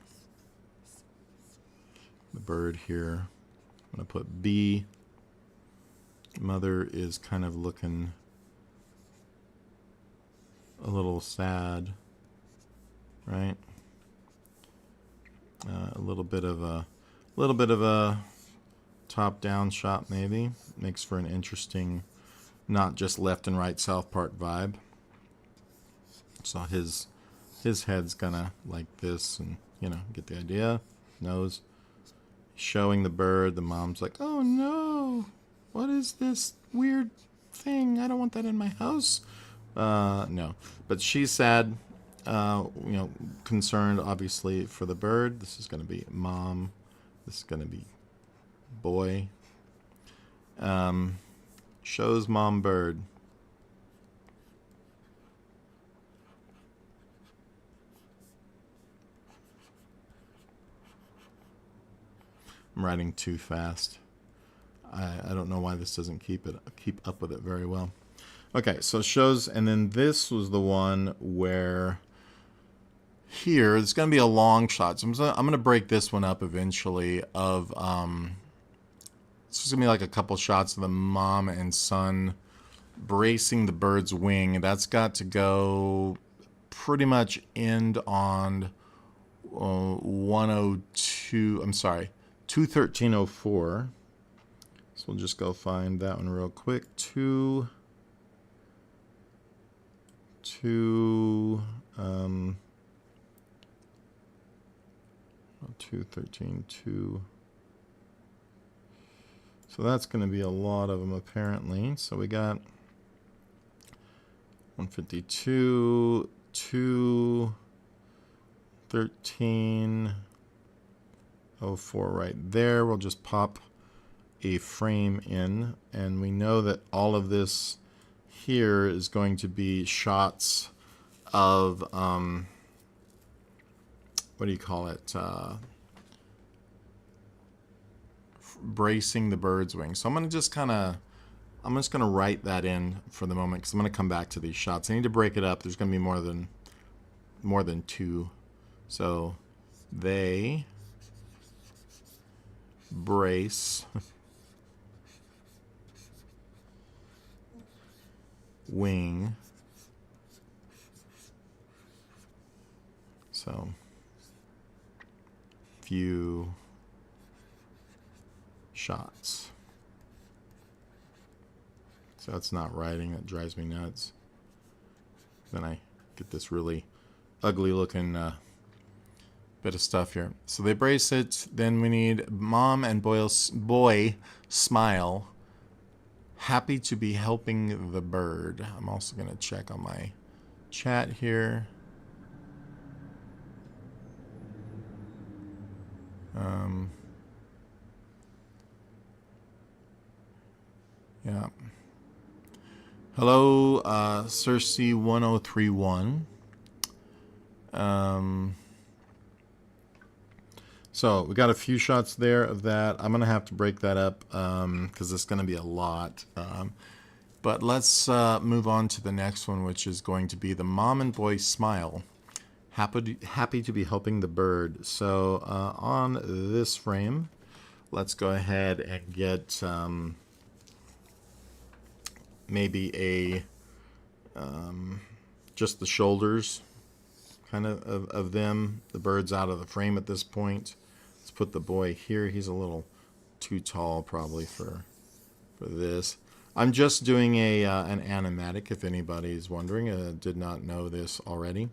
The bird here. I'm gonna put B. Mother is kind of looking a little sad, right? A little bit of a top-down shot, maybe makes for an interesting, not just left and right South Park vibe. So his head's gonna like this, and you know, get the idea. Nose showing the bird. The mom's like, "Oh no, what is this weird thing? I don't want that in my house." No, but she's sad. You know, concerned obviously for the bird. This is gonna be mom. This is gonna be boy. Shows mom bird. I'm writing too fast. I don't know why this doesn't keep up with it very well. Okay, so shows, and then this was the one where here it's going to be a long shot. So I'm going to break this one up eventually. Of it's just going to be like a couple shots of the mom and son bracing the bird's wing. That's got to go pretty much end on 102. I'm sorry, 213.04. So we'll just go find that one real quick. 213.2. So that's going to be a lot of them apparently. So we got 152, 213.04 right there. We'll just pop a frame in, and we know that all of this here is going to be shots of what do you call it, bracing the bird's wing. So I'm going to just kind of, I'm just going to write that in for the moment because I'm going to come back to these shots. I need to break it up. There's going to be more than two. So they brace wing. So few shots. So that's not writing. That drives me nuts. Then I get this really ugly looking bit of stuff here. So they brace it. Then we need mom and boy smile. Happy to be helping the bird. I'm also going to check on my chat here. Yeah. Hello, Cersei 1031. So we got a few shots there of that. I'm gonna have to break that up because it's gonna be a lot. But let's move on to the next one, which is going to be the mom and boy smile. happy to be helping the bird. So on this frame, let's go ahead and get maybe a just the shoulders kind of them. The bird's out of the frame at this point. Let's put the boy here. He's a little too tall probably for this. I'm just doing an animatic, if anybody's wondering. Did not know this already.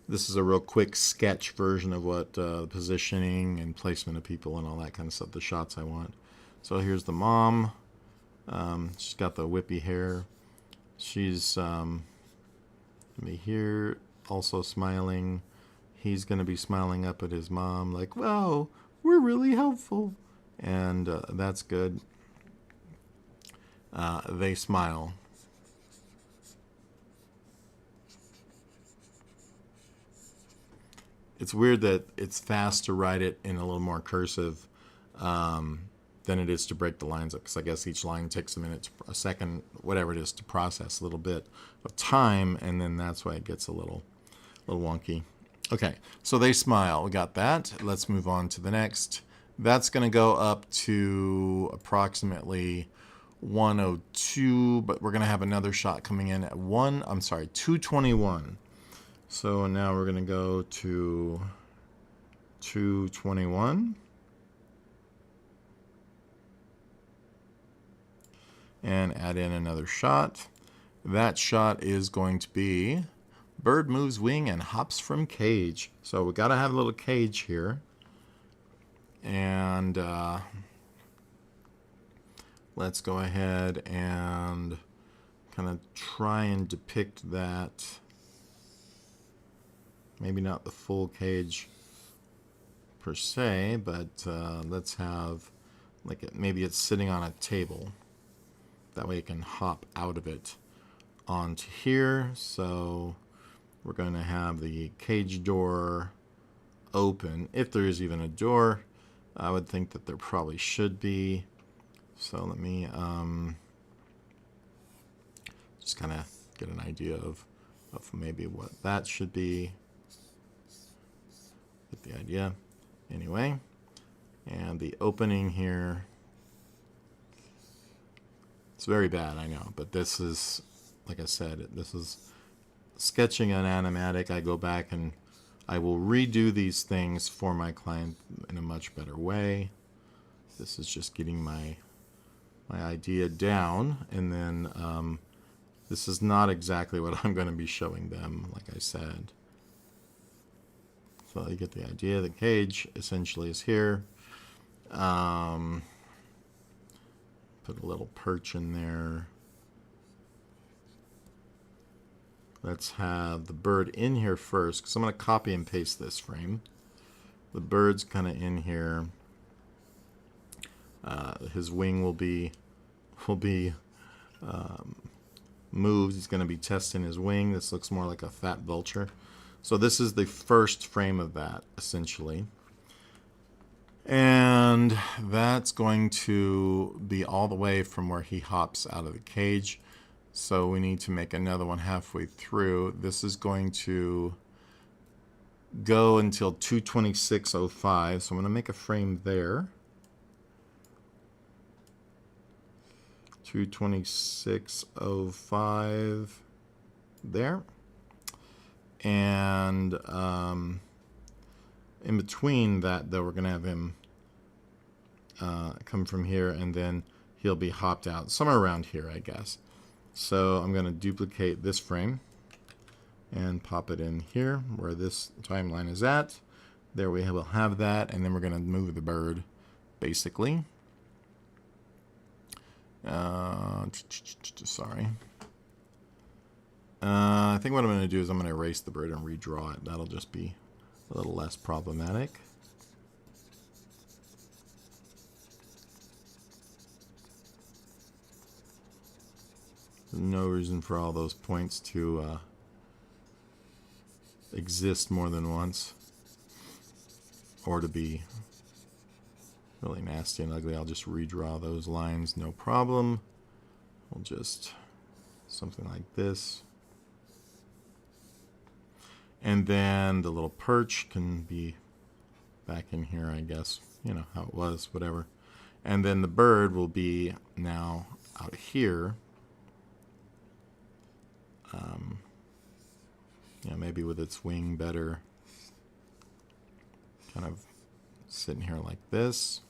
This is a real quick sketch version of what positioning and placement of people and all that kind of stuff, the shots I want. So here's the mom. She's got the whippy hair. She's me here, also smiling. He's going to be smiling up at his mom like, wow, we're really helpful. And that's good. They smile. It's weird that it's fast to write it in a little more cursive than it is to break the lines up, because I guess each line takes a minute, a second, whatever it is, to process a little bit of time, and then that's why it gets a little wonky. Okay, so they smile. We got that. Let's move on to the next. That's going to go up to approximately 102, but we're going to have another shot coming in at 221. So now we're going to go to 221. And add in another shot. That shot is going to be bird moves wing and hops from cage. So we got to have a little cage here. And let's go ahead and kind of try and depict that. Maybe not the full cage per se, but let's have like maybe it's sitting on a table. That way it can hop out of it onto here. So we're going to have the cage door open. If there is even a door, I would think that there probably should be. So let me just kind of get an idea of maybe what that should be. Get the idea. Anyway, and the opening here. It's very bad, I know, but this is, like I said, this is sketching an animatic. I go back and I will redo these things for my client in a much better way. This is just getting my idea down, and then this is not exactly what I'm going to be showing them, like I said. So you get the idea. The cage essentially is here. Put a little perch in there. Let's have the bird in here first, because I'm going to copy and paste this frame. The bird's kind of in here. His wing will be moved. He's going to be testing his wing. This looks more like a fat vulture. So this is the first frame of that, essentially. And that's going to be all the way from where he hops out of the cage. So we need to make another one halfway through. This is going to go until 226.05. So I'm going to make a frame there. 226.05 there. And in between that, though, we're going to have him come from here, and then he'll be hopped out somewhere around here, I guess. So I'm going to duplicate this frame and pop it in here where this timeline is at. There we will have that, and then we're going to move the bird, basically. Sorry. I think what I'm going to do is I'm going to erase the bird and redraw it. That'll just be a little less problematic. There's no reason for all those points to exist more than once, or to be really nasty and ugly. I'll just redraw those lines, no problem. We'll just something like this. And then the little perch can be back in here, I guess. You know how it was, whatever. And then the bird will be now out here. Yeah, maybe with its wing better. Kind of sitting here like this.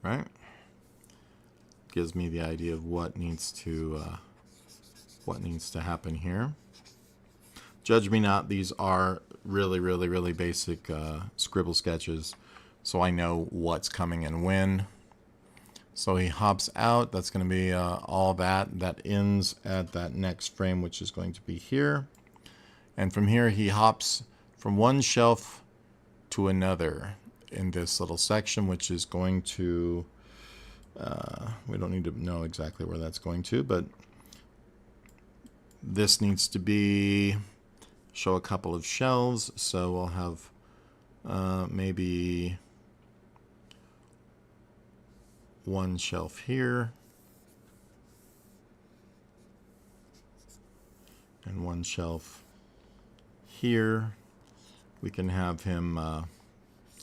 Right? Gives me the idea of what needs to happen here. Judge me not, these are really basic scribble sketches, so I know what's coming and when. So he hops out. That's going to be all that. That ends at that next frame, which is going to be here. And from here, he hops from one shelf to another in this little section, which is going to, we don't need to know exactly where that's going to, but this needs to be, show a couple of shelves. So we'll have maybe one shelf here and one shelf here. We can have him,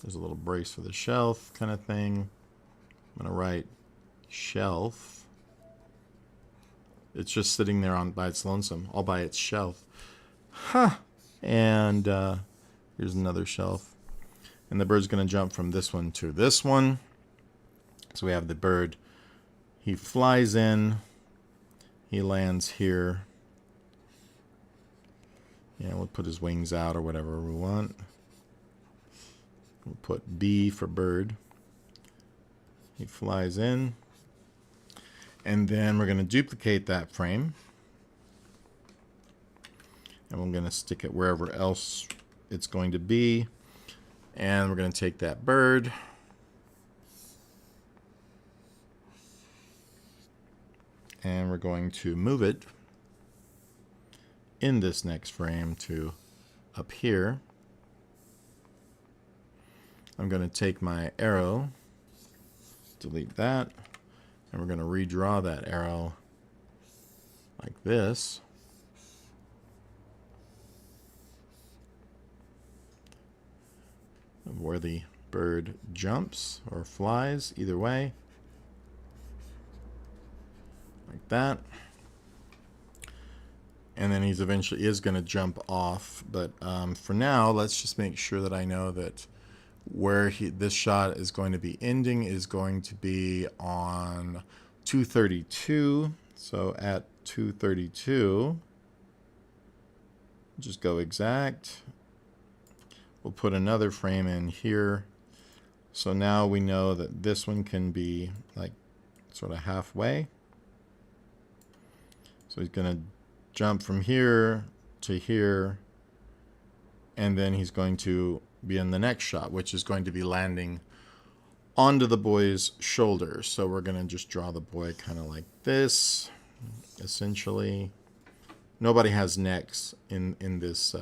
there's a little brace for the shelf kind of thing. I'm going to write shelf. It's just sitting there by its lonesome, all by its shelf. Huh. And here's another shelf. And the bird's going to jump from this one to this one. So we have the bird. He flies in. He lands here. Yeah, we'll put his wings out or whatever we want. We'll put B for bird. He flies in. And then we're going to duplicate that frame. And we're going to stick it wherever else it's going to be. And we're going to take that bird. And we're going to move it in this next frame to up here. I'm going to take my arrow, delete that, and we're going to redraw that arrow like this. Where the bird jumps or flies, either way. Like that. And then he's eventually is going to jump off. But for now, let's just make sure that I know that where this shot is going to be ending is going to be on 232. So at 232, just go exact. We'll put another frame in here. So now we know that this one can be like sort of halfway. So he's going to jump from here to here, and then he's going to be in the next shot, which is going to be landing onto the boy's shoulder. So we're going to just draw the boy kind of like this, essentially. Nobody has necks in this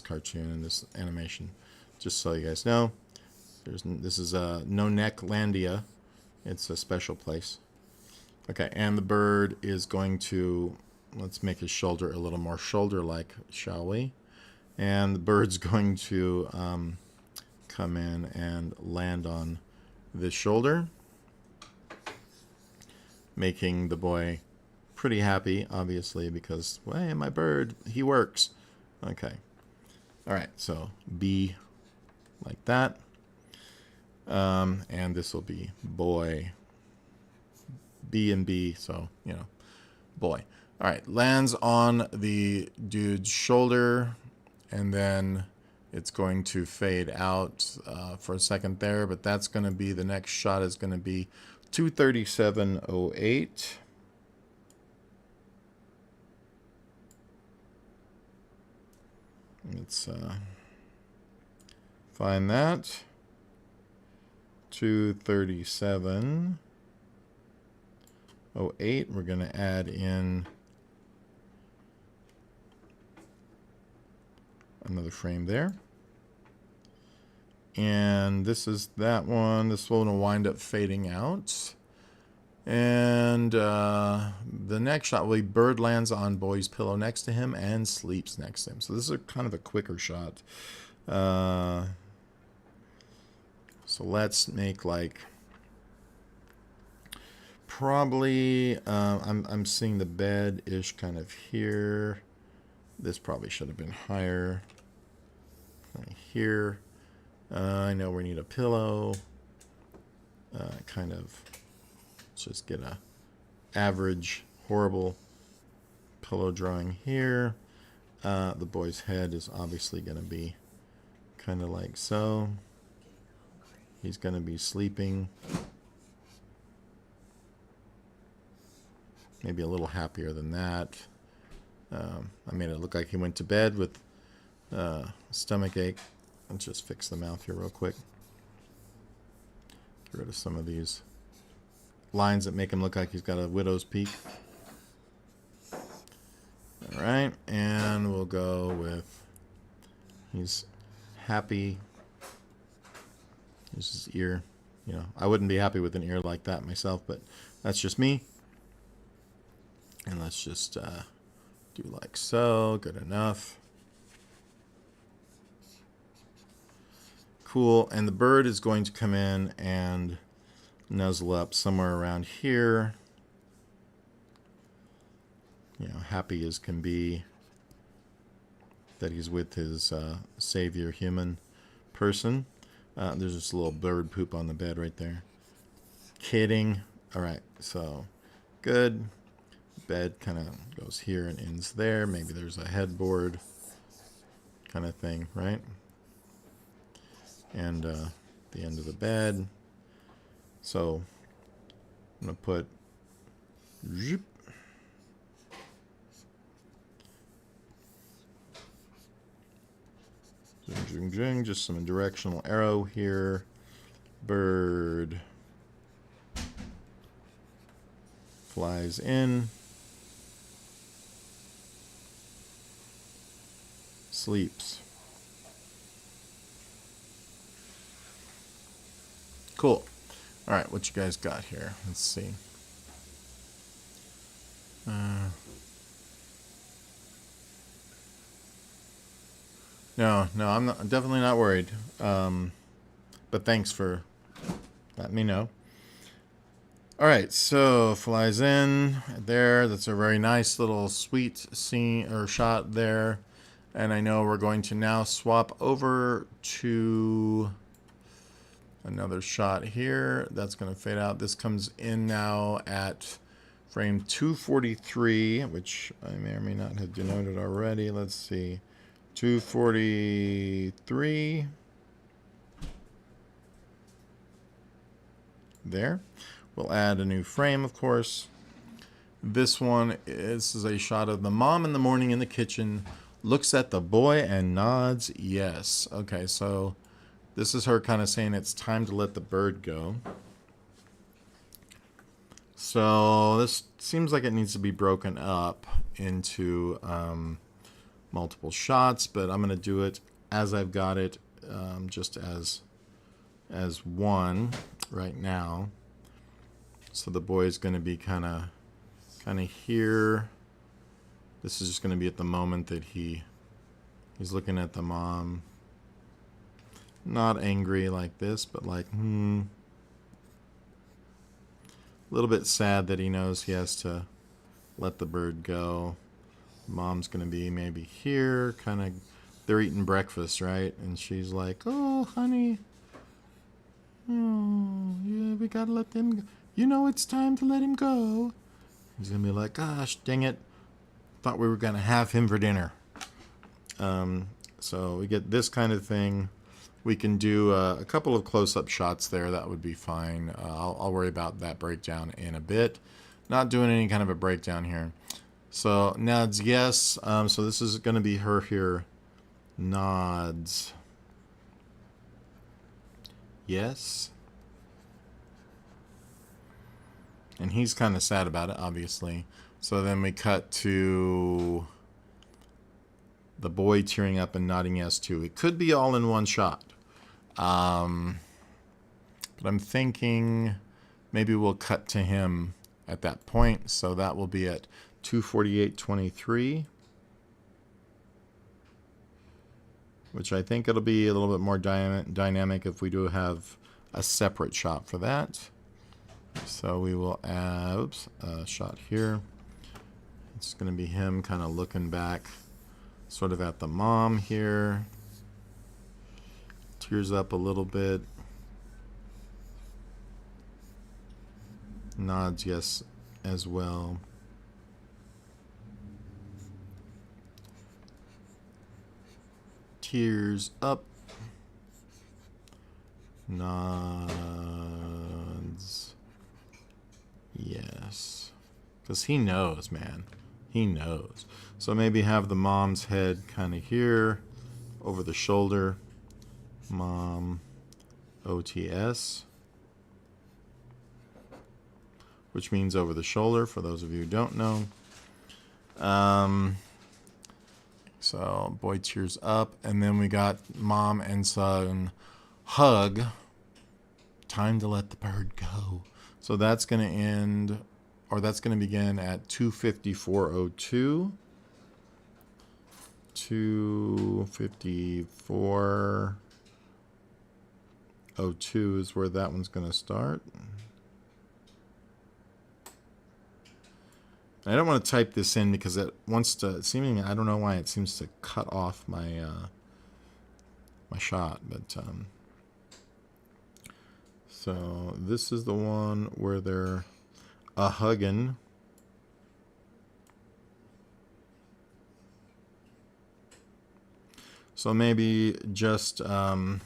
cartoon, in this animation. Just so you guys know, this is no neck landia. It's a special place. Okay, and the bird is going to, let's make his shoulder a little more shoulder-like, shall we? And the bird's going to come in and land on this shoulder, making the boy pretty happy, obviously, because, well, hey, my bird, he works. Okay. All right, so B like that. And this will be boy. B and B, so, you know, boy. All right, lands on the dude's shoulder, and then it's going to fade out for a second there, but that's going to be, the next shot is going to be 237.08. Let's find that. 237.08. We're going to add in another frame there. And this is that one. This one will wind up fading out. And the next shot will be bird lands on boy's pillow next to him and sleeps next to him. So this is kind of a quicker shot. So let's make like probably I'm seeing the bed-ish kind of here. This probably should have been higher. Here. I know we need a pillow. Kind of. Let's just get a average, horrible pillow drawing here. The boy's head is obviously going to be kind of like so. He's going to be sleeping. Maybe a little happier than that. I made it look like he went to bed with stomach ache. Let's just fix the mouth here real quick. Get rid of some of these lines that make him look like he's got a widow's peak. Alright, and we'll go with he's happy. Here's his ear. You know, I wouldn't be happy with an ear like that myself, but that's just me. And let's just do like so. Good enough. Cool. And the bird is going to come in and nuzzle up somewhere around here. You know, happy as can be that he's with his savior human person. There's just a little bird poop on the bed right there. Kidding. All right, so good. Bed kind of goes here and ends there. Maybe there's a headboard kind of thing, right? And the end of the bed. So I'm going to put zip. Just some directional arrow here. Bird flies in. Sleeps. Cool. All right, what you guys got here? Let's see. No, I'm definitely not worried. But thanks for letting me know. All right, so flies in there. That's a very nice little sweet scene or shot there. And I know we're going to now swap over to another shot here. That's going to fade out. This comes in now at frame 243, which I may or may not have denoted already. Let's see. 243. There. We'll add a new frame, of course. This is a shot of the mom in the morning in the kitchen, looks at the boy and nods yes. Okay, so this is her kind of saying it's time to let the bird go. So this seems like it needs to be broken up into multiple shots, but I'm going to do it as I've got it, just as one right now. So the boy is going to be kind of here. This is just going to be at the moment that he's looking at the mom. Not angry like this, but like, a little bit sad that he knows he has to let the bird go. Mom's going to be maybe here, kind of, they're eating breakfast, right? And she's like, oh, honey, oh, yeah, we got to let them go. You know it's time to let him go. He's going to be like, gosh, dang it. Thought we were going to have him for dinner. So we get this kind of thing. We can do a couple of close-up shots there. That would be fine. I'll worry about that breakdown in a bit. Not doing any kind of a breakdown here. So nods, yes. So this is going to be her here. Nods. Yes. And he's kind of sad about it, obviously. So then we cut to the boy tearing up and nodding yes too. It could be all in one shot. But I'm thinking maybe we'll cut to him at that point. So that will be at 248.23, which I think it'll be a little bit more dynamic if we do have a separate shot for that. So we will add a shot here. It's going to be him kind of looking back sort of at the mom here. Tears up a little bit. Nods yes as well. Tears up. Nods yes. Because he knows, man. He knows. So maybe have the mom's head kind of here over the shoulder. Mom OTS, which means over the shoulder for those of you who don't know. So boy tears up, and then we got mom and son hug. Time to let the bird go. So that's going to end, or that's going to begin at 2:54:02. 2:54:02 is where that one's going to start. I don't want to type this in because it wants to, seemingly, I don't know why it seems to cut off my my shot, but so this is the one where they're hugging. So maybe just from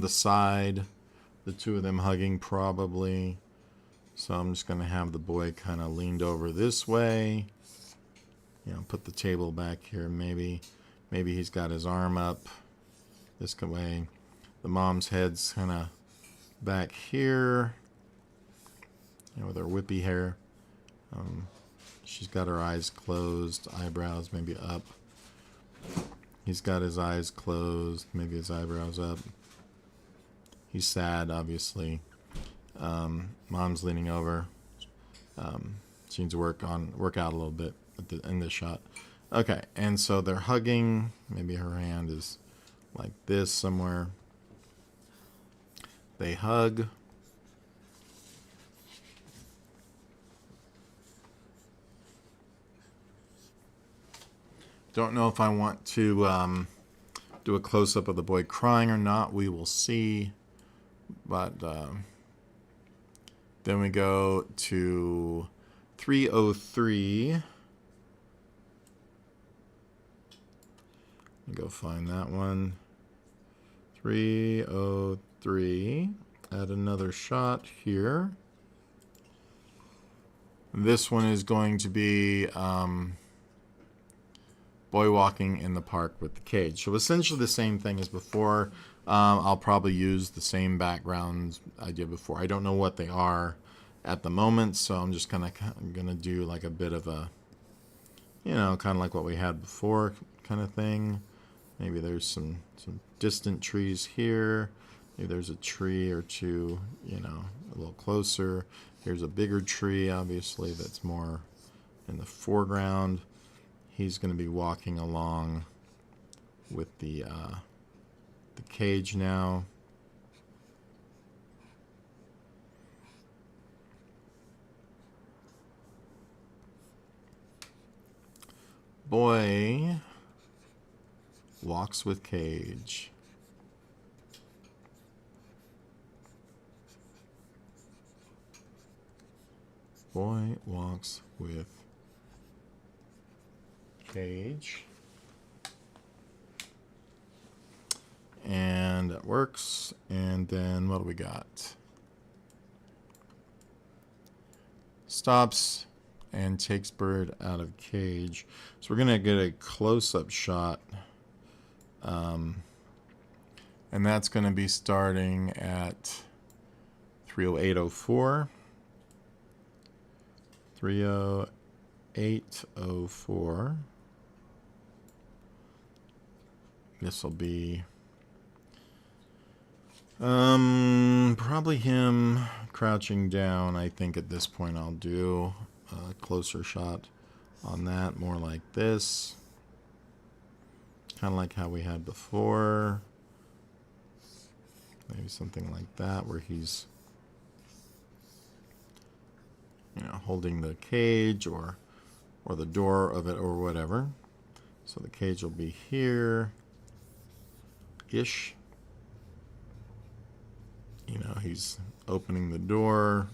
the side, the two of them hugging probably. So I'm just going to have the boy kind of leaned over this way. You know, put the table back here maybe. Maybe he's got his arm up this way. The mom's head's kind of back here, you know, with her whippy hair. She's got her eyes closed, eyebrows maybe up. He's got his eyes closed, maybe his eyebrows up. He's sad, obviously. Mom's leaning over. She needs to work out a little bit in this shot. Okay, and so they're hugging. Maybe her hand is like this somewhere. They hug. Don't know if I want to do a close-up of the boy crying or not. We will see. But then we go to 3:03. Let me go find that one. 3:03. Add another shot here. This one is going to be boy walking in the park with the cage. So essentially the same thing as before. I'll probably use the same backgrounds I did before. I don't know what they are at the moment, so I'm just gonna do like a bit of a, you know, kind of like what we had before kind of thing. Maybe there's some distant trees here. Maybe there's a tree or two, you know, a little closer. Here's a bigger tree, obviously, that's more in the foreground. He's going to be walking along with the cage now. Boy walks with cage. Boy walks with cage. And it works. And then what do we got? Stops and takes bird out of cage. So we're going to get a close-up shot. And that's going to be starting at 3:08:04. 3:08:04. This will be probably him crouching down, I think at this point I'll do a closer shot on that, more like this. Kind of like how we had before. Maybe something like that where he's, you know, holding the cage or the door of it or whatever. So the cage will be here-ish. You know, he's opening the door,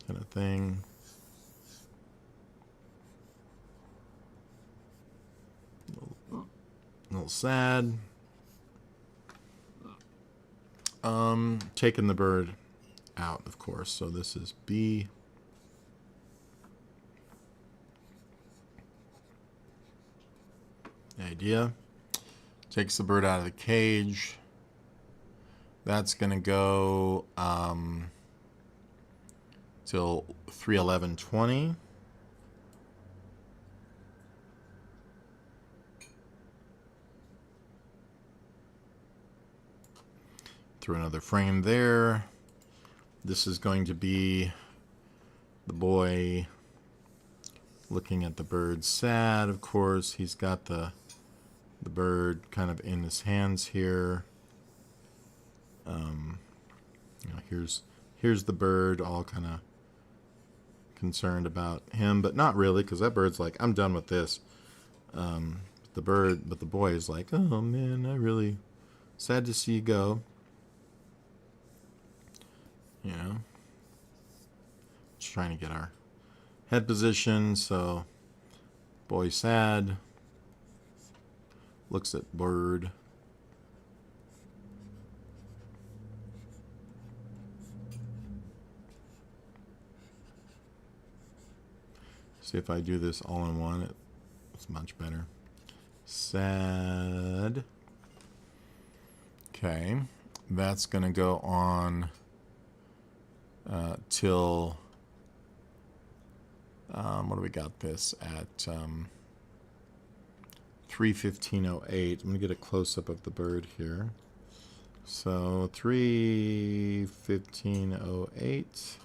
kind of thing. A little sad. Taking the bird out, of course. So this is B. The idea. Takes the bird out of the cage. That's going to go till 3:11:20. Through another frame there. This is going to be the boy looking at the bird sad, of course. He's got the bird kind of in his hands here. You know, here's the bird all kind of concerned about him, but not really, because that bird's like, I'm done with this. But the boy is like, oh man, I really sad to see you go. You know, just trying to get our head position. So, boy sad, looks at bird. See if I do this all in one, it's much better. Sad. Okay, that's gonna go on till what do we got this at 3:15:08. I'm gonna get a close-up of the bird here. So 3:15:08.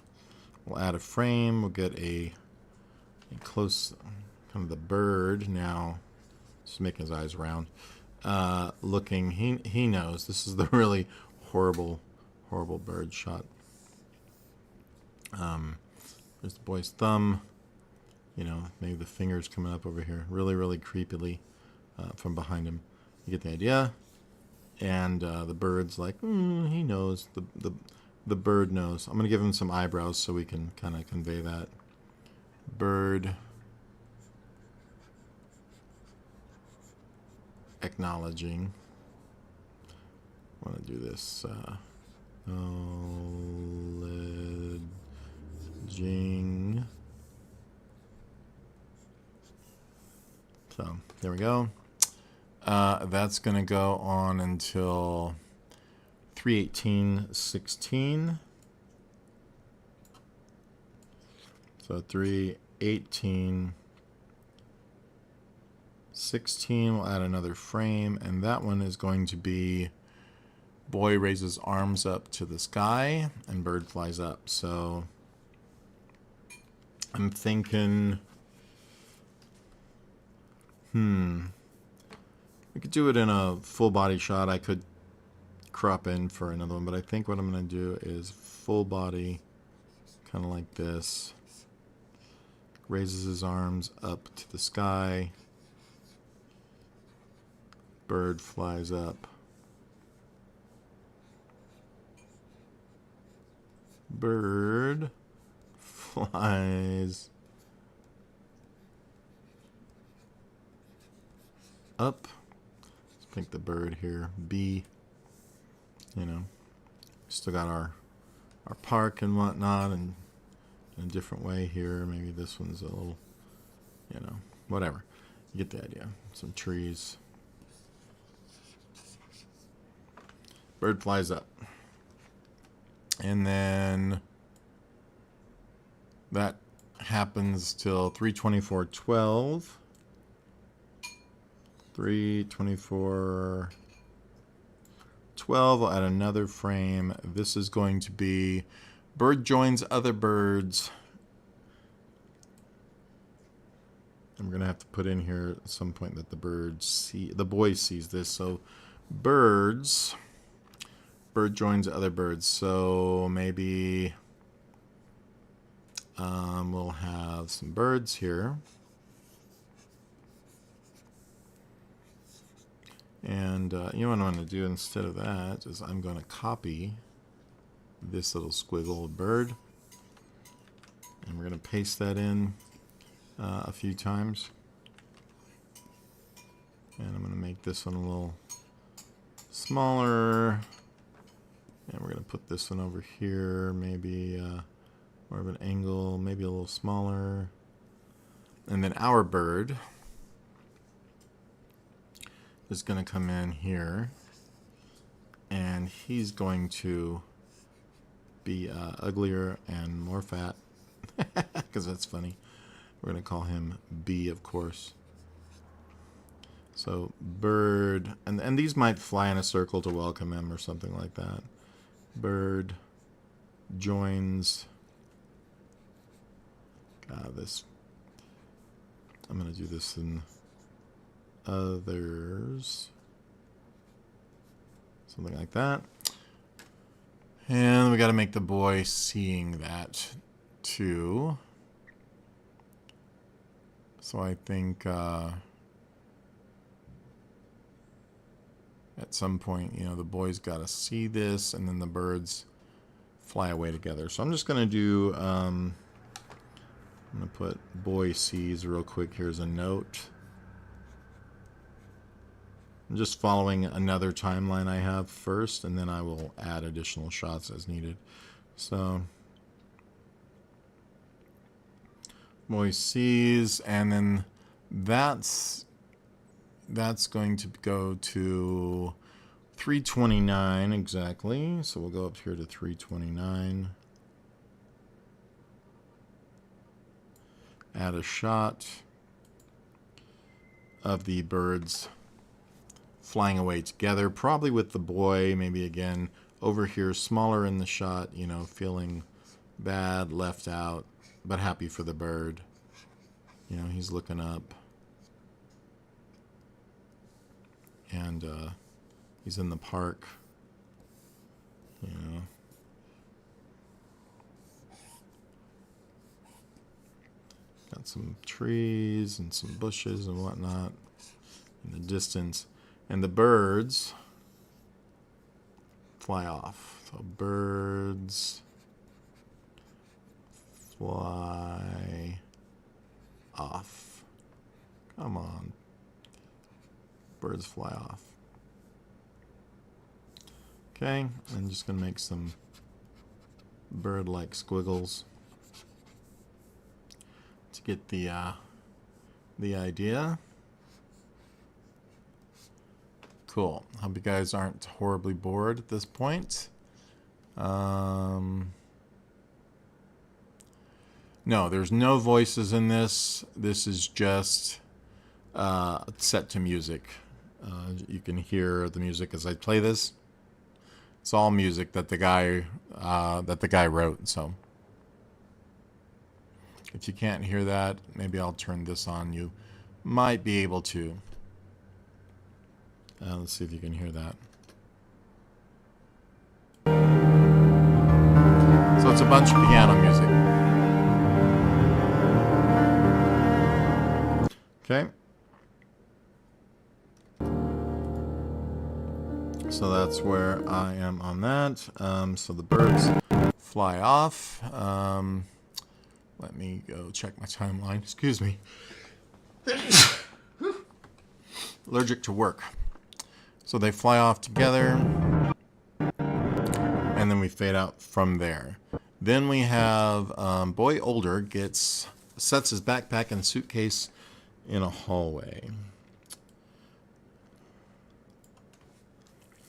We'll add a frame. We'll get a close, kind of the bird now. Just making his eyes round. Looking. He knows this is the really horrible bird shot. There's the boy's thumb. You know, maybe the finger's coming up over here, really creepily from behind him. You get the idea. And the bird's like, he knows. The bird knows. I'm gonna give him some eyebrows so we can kind of convey that. Bird acknowledging. I want to do this. Acknowledging. So there we go. That's going to go on until 3:18:16. So 3:18:16. We'll add another frame, and that one is going to be boy raises arms up to the sky and bird flies up. So I'm thinking, we could do it in a full body shot. I could crop in for another one, but I think what I'm going to do is full body, kind of like this. Raises his arms up to the sky. Bird flies up. Bird flies up. Let's pick the bird here. B. You know, still got our park and whatnot, and in a different way here. Maybe this one's a little, you know, whatever. You get the idea. Some trees. Bird flies up. And then that happens till 3:24:12. 3:24:12. 12, I'll add another frame. This is going to be bird joins other birds. I'm going to have to put in here at some point that the boy sees this. So bird joins other birds. So maybe we'll have some birds here. And you know what I'm going to do instead of that is I'm going to copy this little squiggle bird. And we're going to paste that in a few times. And I'm going to make this one a little smaller. And we're going to put this one over here, maybe more of an angle, maybe a little smaller. And then our bird is going to come in here, and he's going to be uglier and more fat, because that's funny. We're going to call him B, of course. So bird, and these might fly in a circle to welcome him or something like that. Bird joins this. I'm going to do this in others, something like that. And we got to make the boy seeing that too. So I think at some point, you know, the boy's got to see this, and then the birds fly away together. So I'm just going to do, I'm going to put boy sees real quick. Here's a note. I'm just following another timeline I have first, and then I will add additional shots as needed. So boy sees, and then that's going to go to 329 exactly. So we'll go up here to 329. Add a shot of the birds flying away together, probably with the boy, maybe again over here, smaller in the shot, you know, feeling bad, left out, but happy for the bird. You know, he's looking up, and he's in the park, you know. Got some trees and some bushes and whatnot in the distance. And the birds fly off. So birds fly off. Come on. Birds fly off. Okay, I'm just going to make some bird-like squiggles to get the idea. Cool. Hope you guys aren't horribly bored at this point. No, there's no voices in this. This is just set to music. You can hear the music as I play this. It's all music that the guy wrote. So if you can't hear that, maybe I'll turn this on. You might be able to. Let's see if you can hear that. So it's a bunch of piano music. Okay. So that's where I am on that. So the birds fly off. Let me go check my timeline. Excuse me. Allergic to work. So they fly off together, and then we fade out from there. Then we have boy older sets his backpack and suitcase in a hallway.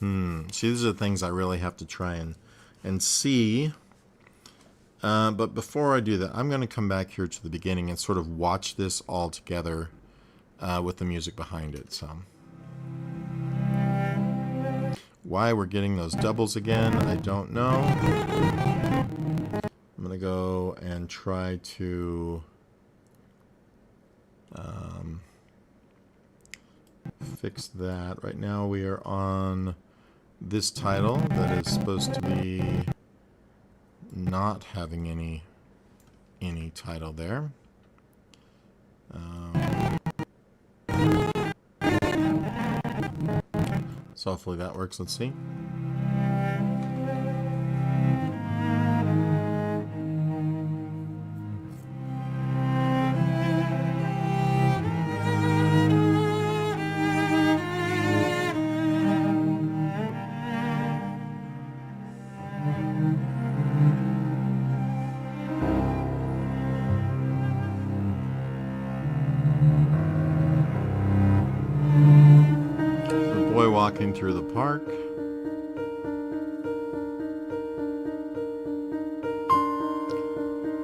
See, these are the things I really have to try and see. But before I do that, I'm going to come back here to the beginning and sort of watch this all together with the music behind it. So Why we're getting those doubles again, I don't know. I'm going to go and try to fix that. Right now we are on this title that is supposed to be not having any title there. So hopefully that works. Let's see. Walking through the park.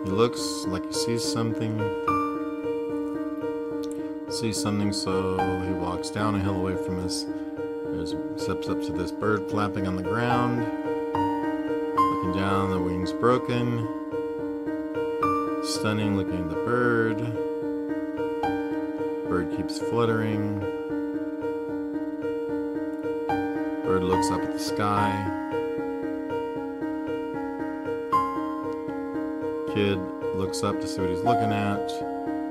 He looks like he sees something. So he walks down a hill away from us. Steps up to this bird flapping on the ground. Looking down, the wings broken. Stunning, looking at the bird. Bird keeps fluttering. Bird looks up at the sky. Kid looks up to see what he's looking at.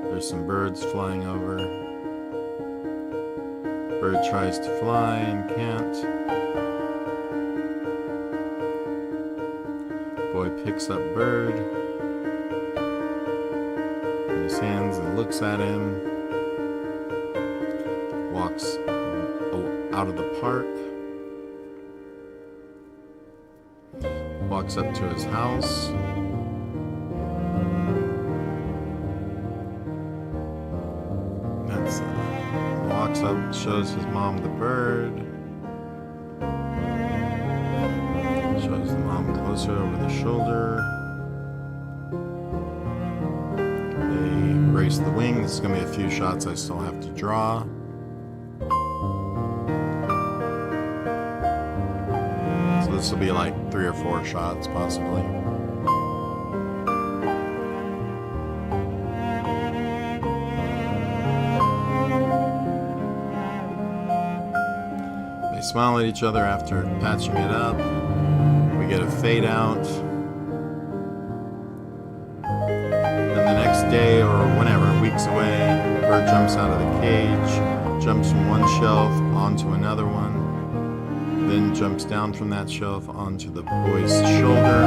There's some birds flying over. Bird tries to fly and can't. Boy picks up bird in his hands and looks at him. Walks out of the park. Walks up to his house. Walks up, shows his mom the bird. Shows the mom closer over the shoulder. They race the wing. This is going to be a few shots I still have to draw. This will be like 3 or 4 shots, possibly. They smile at each other after patching it up. We get a fade out. Then the next day, or whenever, weeks away, the bird jumps out of the cage, jumps from one shelf onto another one. Then jumps down from that shelf onto the boy's shoulder.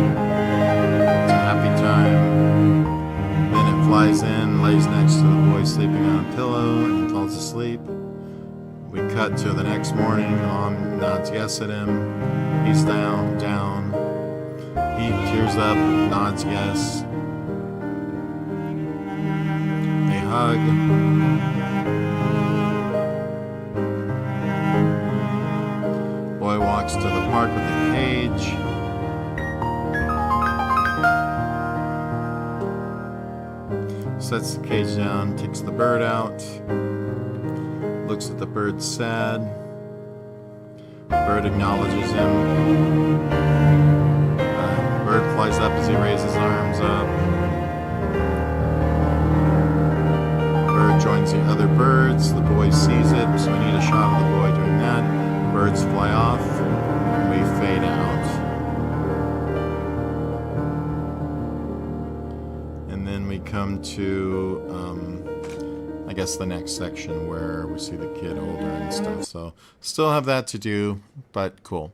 It's a happy time. Then it flies in, lays next to the boy sleeping on a pillow, and falls asleep. We cut to the next morning. Mom nods yes at him. He's down. He tears up, nods yes. They hug. Boy walks to the park with the cage. Sets the cage down, takes the bird out. Looks at the bird sad. Bird acknowledges him. Bird flies up as he raises his arms up. Bird joins the other birds. The boy sees it, so we need a shot of the boy doing that. Birds fly off, and we fade out. And then we come to, I guess, the next section where we see the kid older and stuff. So still have that to do, but cool.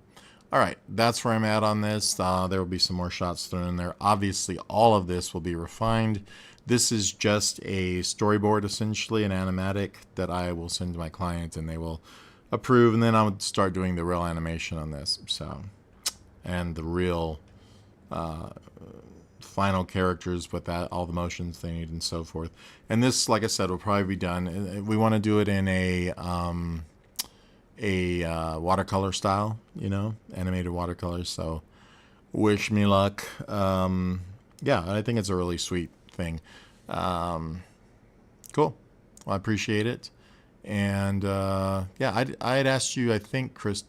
All right, that's where I'm at on this. There will be some more shots thrown in there. Obviously, all of this will be refined. This is just a storyboard, essentially, an animatic that I will send to my client, and they will approve, and then I would start doing the real animation on this. So, and the real final characters with that, all the motions they need and so forth. And this, like I said, will probably be done. We want to do it in a watercolor style, you know, animated watercolors. So wish me luck. Yeah, I think it's a really sweet thing. Cool. Well, I appreciate it. And yeah, I had asked you, I think, Chris,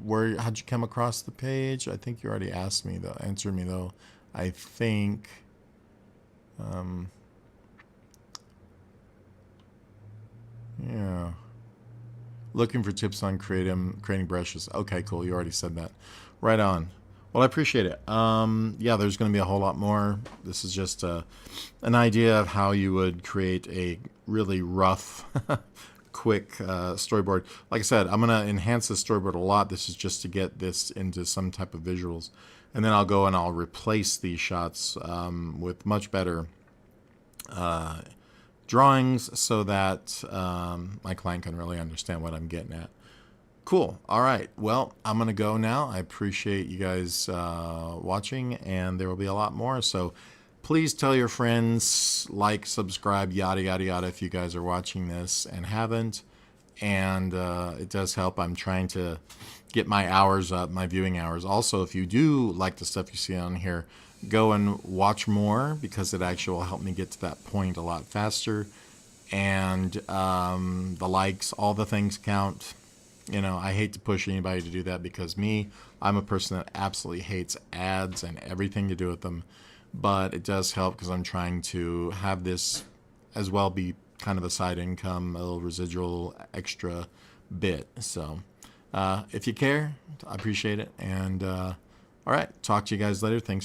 how'd you come across the page? I think you already asked me though, answered me though. I think. Yeah. Looking for tips on creating brushes. Okay, cool. You already said that. Right on. Well, I appreciate it. Yeah, there's going to be a whole lot more. This is just an idea of how you would create a really rough, quick storyboard. Like I said, I'm going to enhance the storyboard a lot. This is just to get this into some type of visuals. And then I'll go and I'll replace these shots with much better drawings so that my client can really understand what I'm getting at. Cool. All right. Well, I'm going to go now. I appreciate you guys watching, and there will be a lot more. So please tell your friends, like, subscribe, yada, yada, yada, if you guys are watching this and haven't. And it does help. I'm trying to get my hours up, my viewing hours. Also, if you do like the stuff you see on here, go and watch more, because it actually will help me get to that point a lot faster. And the likes, all the things count. You know, I hate to push anybody to do that, because I'm a person that absolutely hates ads and everything to do with them. But it does help, because I'm trying to have this as well be kind of a side income, a little residual extra bit. So if you care, I appreciate it. And all right, talk to you guys later. Thanks.